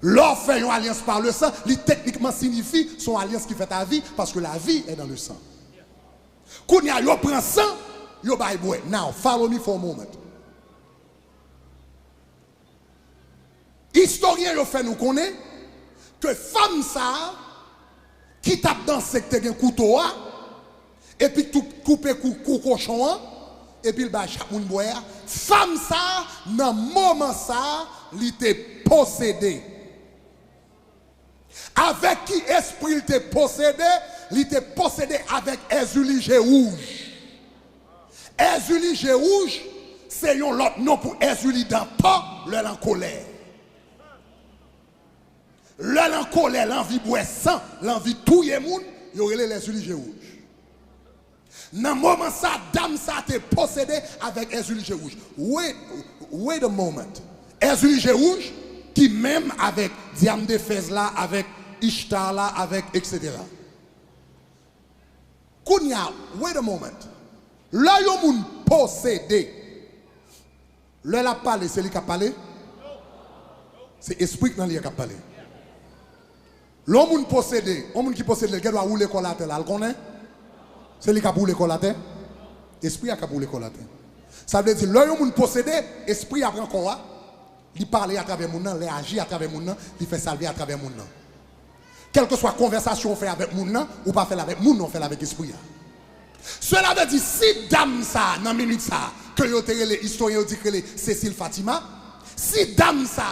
L'or fait une alliance par le sang, lui techniquement signifie son alliance qui fait ta vie parce que la vie est dans le sang. Quand you prend sang, you buy boy. Now, follow me for a moment. Historien yo fait nous connaît que femme ça qui tape dans secteur un couteau et puis tout couper cochon et puis le ba chaque moun boire femme ça dans moment ça il était possédé. Avec qui esprit il était possédé? Il était possédé avec Ézulige rouge. Ézulige rouge, c'est un autre nom pour Ézulige dans pas le en colère. Le en colère, l'envie boire sang, l'envie tout le monde, il y aurait les Ézulige rouge. Dans le moment ça, dame ça a été possédé avec Ézulige rouge. Wait a moment. Ézulige rouge, qui même avec Diane de Fès là, avec Ishtar là, avec etc. Kounya, wait a moment. Là, yon moun possédé. Là, la parlé, c'est lui qui a parlé. C'est esprit qui a parlé. L'homme moun possédé, l'homme qui possède, il doit rouler collatéral. Vous connaissez? C'est lui qui a roulé collatéral. Esprit a roulé collatéral. Ça veut dire, l'homme moun possédé, esprit a pris encore. Il parle à travers mon nom, il agit à travers mon nom, il fait salver à travers mon nom. Quelle que soit la conversation fait avec mon nom, ou pas fait avec mon nom, fait avec l'esprit. Cela veut dire, si dame ça, dans minute ça, que les historiens disent que Cécile Fatima, si dame ça,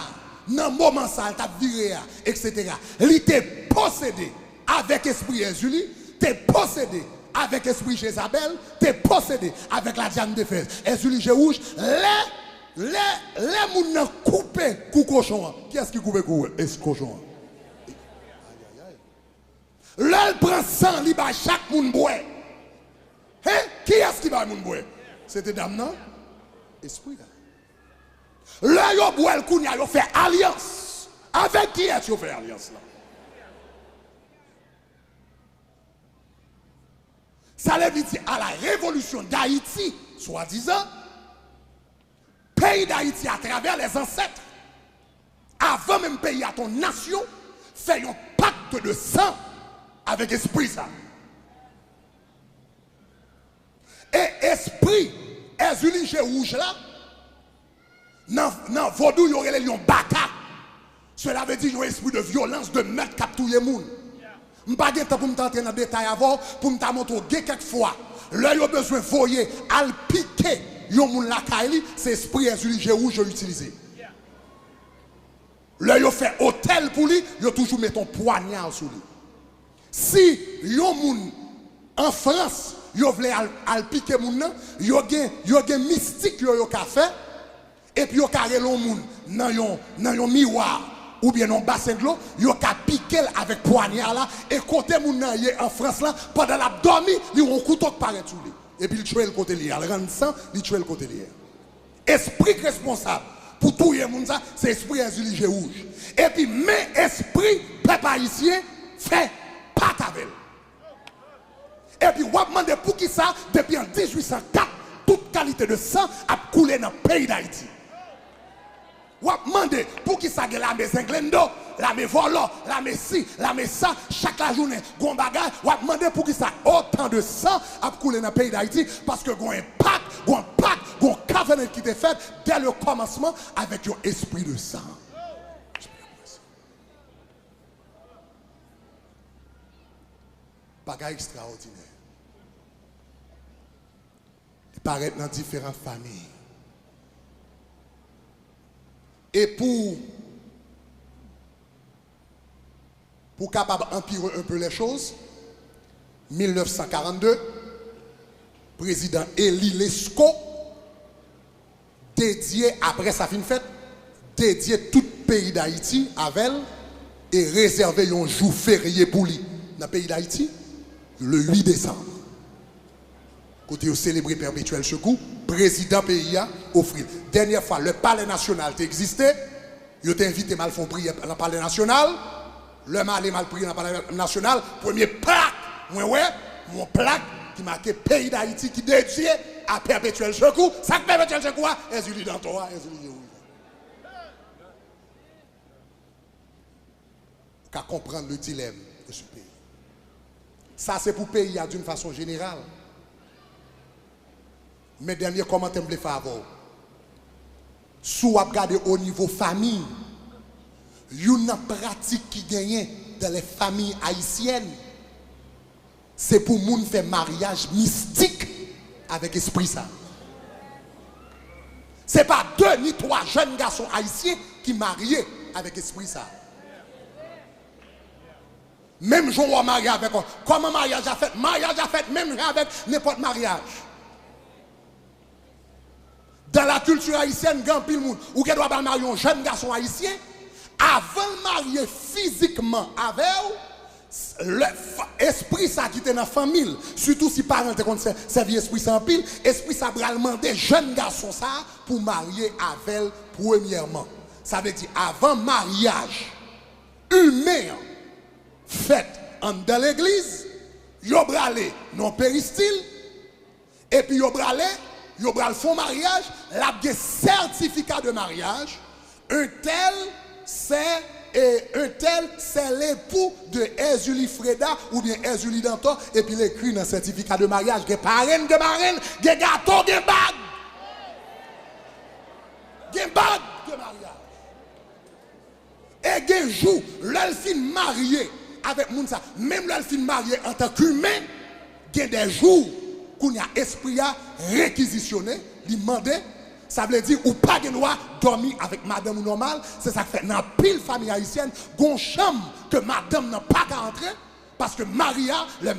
dans moment ça, elle t'a viré, etc., elle était possédée avec l'esprit Jésus, t'es possédé avec l'esprit Jézabel, t'es possédé avec la Diane de Fès. Jésus rouge, les gens coupent le cochon. Qui est-ce qui coupe le cochon? Là, il prend sang, il bat chaque monde boit. Hein? Qui est-ce qui bat le monde boit? C'était dame, non? Esprit. Là, il boit le coup, il fait alliance. Avec qui est-ce qu'il fait alliance là? Ça veut dire à la révolution d'Haïti, soi-disant, pays d'Haïti à travers les ancêtres, avant même pays à ton nation, fait un pacte de sang avec esprit ça. Et esprit, Ézulige rouge là, dans Vaudou, il y aurait les lions baka. Cela veut dire qu'il y a un esprit de violence, de meurtre, capturer les gens. Je ne vais pas temps pour me tenter dans le détail avant, pour me montrer quelques fois. Là, il y a besoin de voyer, à piquer. C'est l'esprit Ézulige rouge que j'utilise. Là, il fait hôtel pour lui, il toujours met ton poignard sur lui. Si yon moun en France, yo vle al piquer moun nan, yo gen mystique yo ka fait et puis yo ka relon moun nan yon miroir ou bien dans bassin de l'eau, yo ka piquer avec poignard là et côté moun nan en France là pendant la dormi, li on couteau qui paraît sur lui et puis il tue le côté lié, il rend sang, il tue le côté lié. Esprit responsable pour tout le monde ça, c'est esprit Ézulige rouge. Et puis mais esprit peuple haïtien fait pas avec. Et puis, on demande pour qui ça, depuis en 1804, toute qualité de sang a coulé dans le pays d'Haïti. On demande pour qui ça, l'armée Zenglendo, l'armée Volo, l'armée ci, l'armée ça, chaque la journée, on bagage, on demande pour qui ça, autant de sang a coulé dans le pays d'Haïti, parce que on impact, on covenant qui était fait dès le commencement avec un esprit de sang. Bagage extraordinaire. Il paraît dans différentes familles. Et pour capable empirer un peu les choses, 1942, président Élie Lescaut, dédié, après sa fin fête, dédié tout le pays d'Haïti avec elle et réservé un jour férié pour lui dans le pays d'Haïti, le 8 décembre. Côté au célébré perpétuel secours, président pays a offert. Dernière fois, le palais national existait. Il t'a invité mal font prier dans le palais national. Le mal est mal prié dans le palais national. Premier plaque, mon plaque qui marquait pays d'Haïti qui dédié à perpétuel secours. Ça perpétuel secours, Ezuli dans toi, Ezuli. Qu'à comprendre le dilemme de ce pays. Ça c'est pour le pays d'une façon générale. Mes derniers commentaires me les faire avant. Si vous regardez au niveau famille, il y a une pratique qui gagne dans les familles haïtiennes. C'est pour moun faire mariage mystique avec esprit ça. Ce n'est pas 2 ni 3 jeunes garçons haïtiens qui marient avec esprit ça. Même jour on marie avec eux. Comment mariage a fait? Mariage a fait même avec n'importe mariage. Dans la culture haïtienne, grand pile monde, ou qui doit marier un jeune garçon haïtien, avant de marier physiquement avec l'esprit ça qui était dans la famille, surtout si parents étaient comme servi esprit ça en pile, esprit ça va demander jeune garçon ça pour marier avec elle premièrement. Ça veut dire avant mariage humain fait dans l'église, yo bralé non péristyle et puis yo bralé font mariage, la certificat de mariage, un tel c'est l'époux de Ezuli Freda ou bien Ezuli Danton et puis l'écrit dans le certificat de mariage, des parraines, des marraines, des gâteaux, des bagues. Des bagues de mariage. Et des jours, l'elfine mariée avec Mounsa, même l'elfine mariée en tant qu'humain, il y a des jours qu'on a esprit à réquisitionner, lui demander, ça veut dire ou pas de droit dormir avec madame normale, c'est ça que fait dans pile famille haïtienne, gon chambre que madame n'a pas qu'à entrer parce que Maria le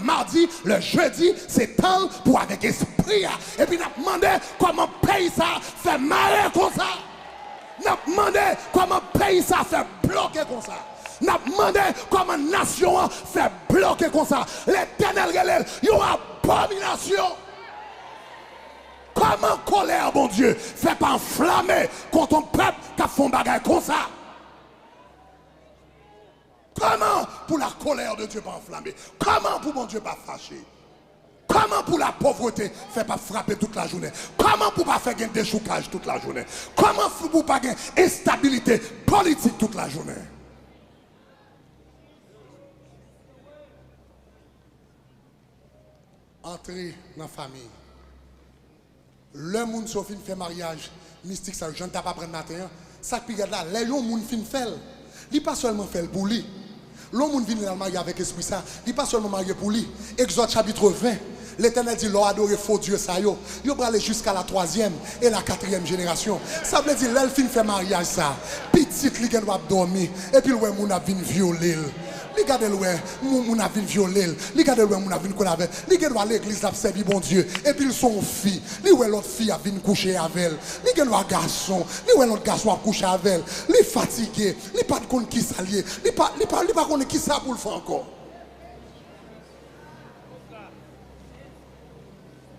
mardi, le jeudi, c'est temps pour avec esprit et puis n'a demandé comment paye ça fait marrer comme ça. N'a demandé comment paye ça fait bloquer comme ça. N'a demandé comment nation fait bloquer comme ça. L'Éternel relève, il y aura abomination. Comment colère, mon Dieu, fait pas enflammer contre un peuple qui a fait un bagage comme ça? Comment pour la colère de Dieu pas enflammer? Comment pour mon Dieu pas fâcher? Comment pour la pauvreté fait pas frapper toute la journée? Comment pour pas faire un déchoucage toute la journée? Comment pour pas faire instabilité politique toute la journée? Entrer dans la famille. Le monde qui fait mariage mystique, ça, je ne t'ai pas pris matin. Ça qui là, les gens qui fait, il pas seulement fait pour lui. L'homme qui vient marier avec esprit ça, il pas seulement marié pour lui. Exode chapitre 20. L'Éternel dit, l'on adore faux Dieu ça yo. Il va aller jusqu'à la 3e et la 4e génération. Ça veut dire, l'elfine fait mariage ça. Petite, il doit dormir. Et puis, le monde a venu violer. Regardez le moun a vinn violer, regardez le moun a vinn couler avec, regardez à l'église a servi bon Dieu et puis son fille, l'autre fille a vinn coucher avec elle, regardez garçon, l'autre garçon a couché avec elle, il fatigué, il pas de connait qui s'allier, il pas connait qui ça pour le faire encore.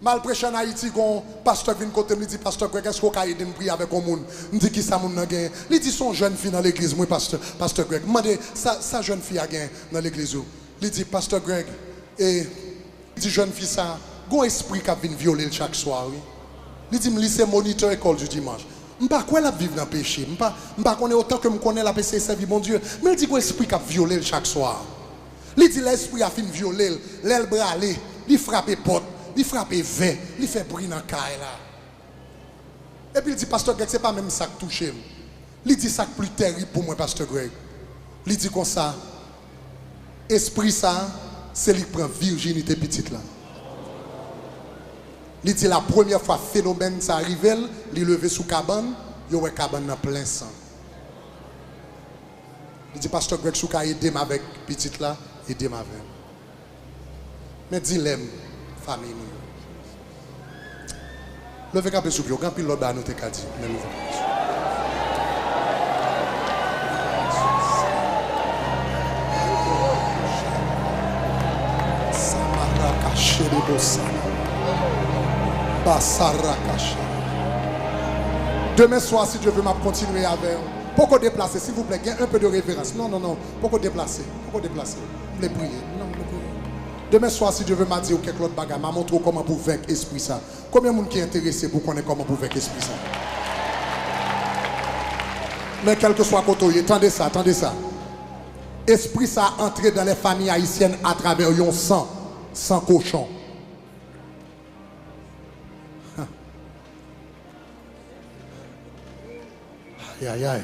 Mal prêché en Haïti, quand pasteur vient côté me dit pasteur Greg, est-ce qu'on peut aider me prier avec un monde? Me dit qui ça moun nan gen? Il dit son jeune fille dans l'église, moi pasteur Greg. Demandez ça jeune fille a gen dans l'église. Il dit pasteur Greg et Il dit jeune fille ça, gon esprit qui vient violer chaque soir. Oui. Il dit me c'est moniteur école du dimanche. M'pas quoi la vivre dans le péché. M'pas connaît autant que me connaît la péché servir mon Dieu. Mais il dit gon esprit qui violer chaque soir. Il dit l'esprit a fin violer, l'aile bralé, il frappe porte, il frappe verre, il fait bruit dans caille là. Et puis il dit pasteur Greg c'est pas même ça qui touche. Il dit ça plus terrible pour moi pasteur Greg. Il dit comme ça esprit ça c'est lui qui prend virginité petite là. Il dit la première fois phénomène ça arrive, il levé sous cabane, il y a cabane dans plein sang. Il dit pasteur Greg sou ka aider avec petite là, aider avec. Mais dilemme famille nous. Levez capé sous bio, quand pile l'autre ba nous te ka di. Demain soir, si Dieu veut, m'a continuer avec. Pourquoi déplacer, s'il vous plaît, il y a un peu de révérence. Non, non, non. Pourquoi déplacer? Pourquoi déplacer? Vous prier. Non, vous prier. Demain soir, si Dieu veut, m'a dit quelque autre bagage, m'a montré comment vous vaincre l'esprit ça. Combien de monde qui est intéressé pour connaître comment vous vaincre l'esprit ça? Mais quel que soit côté, attendez ça, attendez ça. Esprit ça entré dans les familles haïtiennes à travers un sang, sans cochon. Aïe, aïe, aïe.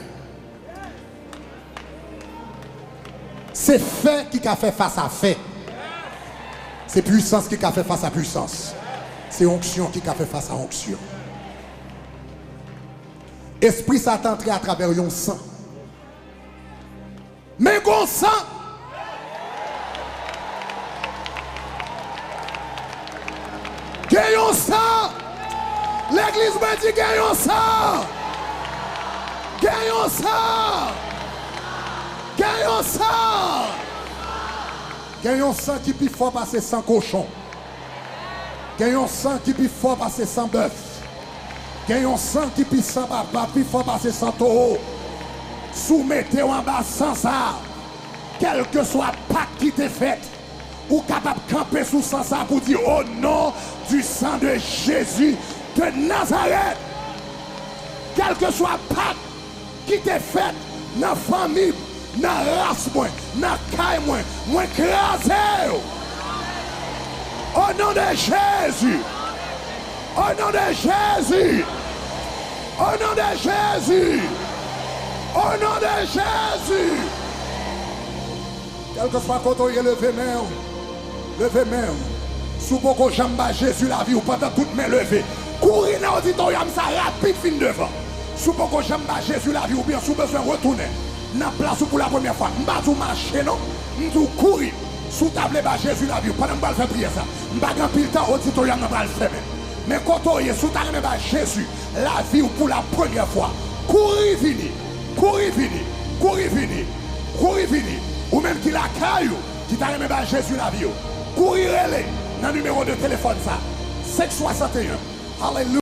C'est fait qui a fait face à fait. C'est puissance qui a fait face à puissance. C'est onction qui a fait face à onction. Esprit ça est entré à travers un sang. Mais bon sang. Gagnons ça. L'église m'a dit gagnons ça. Gagnons ça. Gagnons ça. Gagnons ça qui plus fort passer sans cochon. Gagnons ça qui plus fort passer sans bœuf. Gagnons ça qui plus sans papa, plus fort passer sans taureau. Soumettez-vous en bas sans ça. Quel que soit pas qui t'est fait, ou capable de camper sous sans ça pour dire au nom du sang de Jésus de Nazareth. Quel que soit pas qui t'est fait dans la famille, dans la race, dans la caille, moi écrasé. Au nom de Jésus. Au nom de Jésus. Au nom de Jésus. Au nom de Jésus. Quel que soit quand il est levé main, levez main. Sous beaucoup jamba Jésus la vie ou pendant toutes mes levées. Courir dans l'auditorium, ça rapide fin devant. Sous beaucoup jamba Jésus la vie ou bien sous besoin retourner. Dans la place pour la première fois. Je ne vais pas marcher, non. Je vais courir. Sous table Jésus la vie ou pendant que je vais faire prier ça. Je ne vais pas pile temps auditorium, je vais le faire. Mais quand on est sous table Jésus la vie ou pour la première fois. Courir vini. Courir vini. Courir vini. Courir vini. Ou même qui la caillou, qui t'a remis Jésus la vie. Courir dans le numéro de téléphone ça. 561. Alléluia.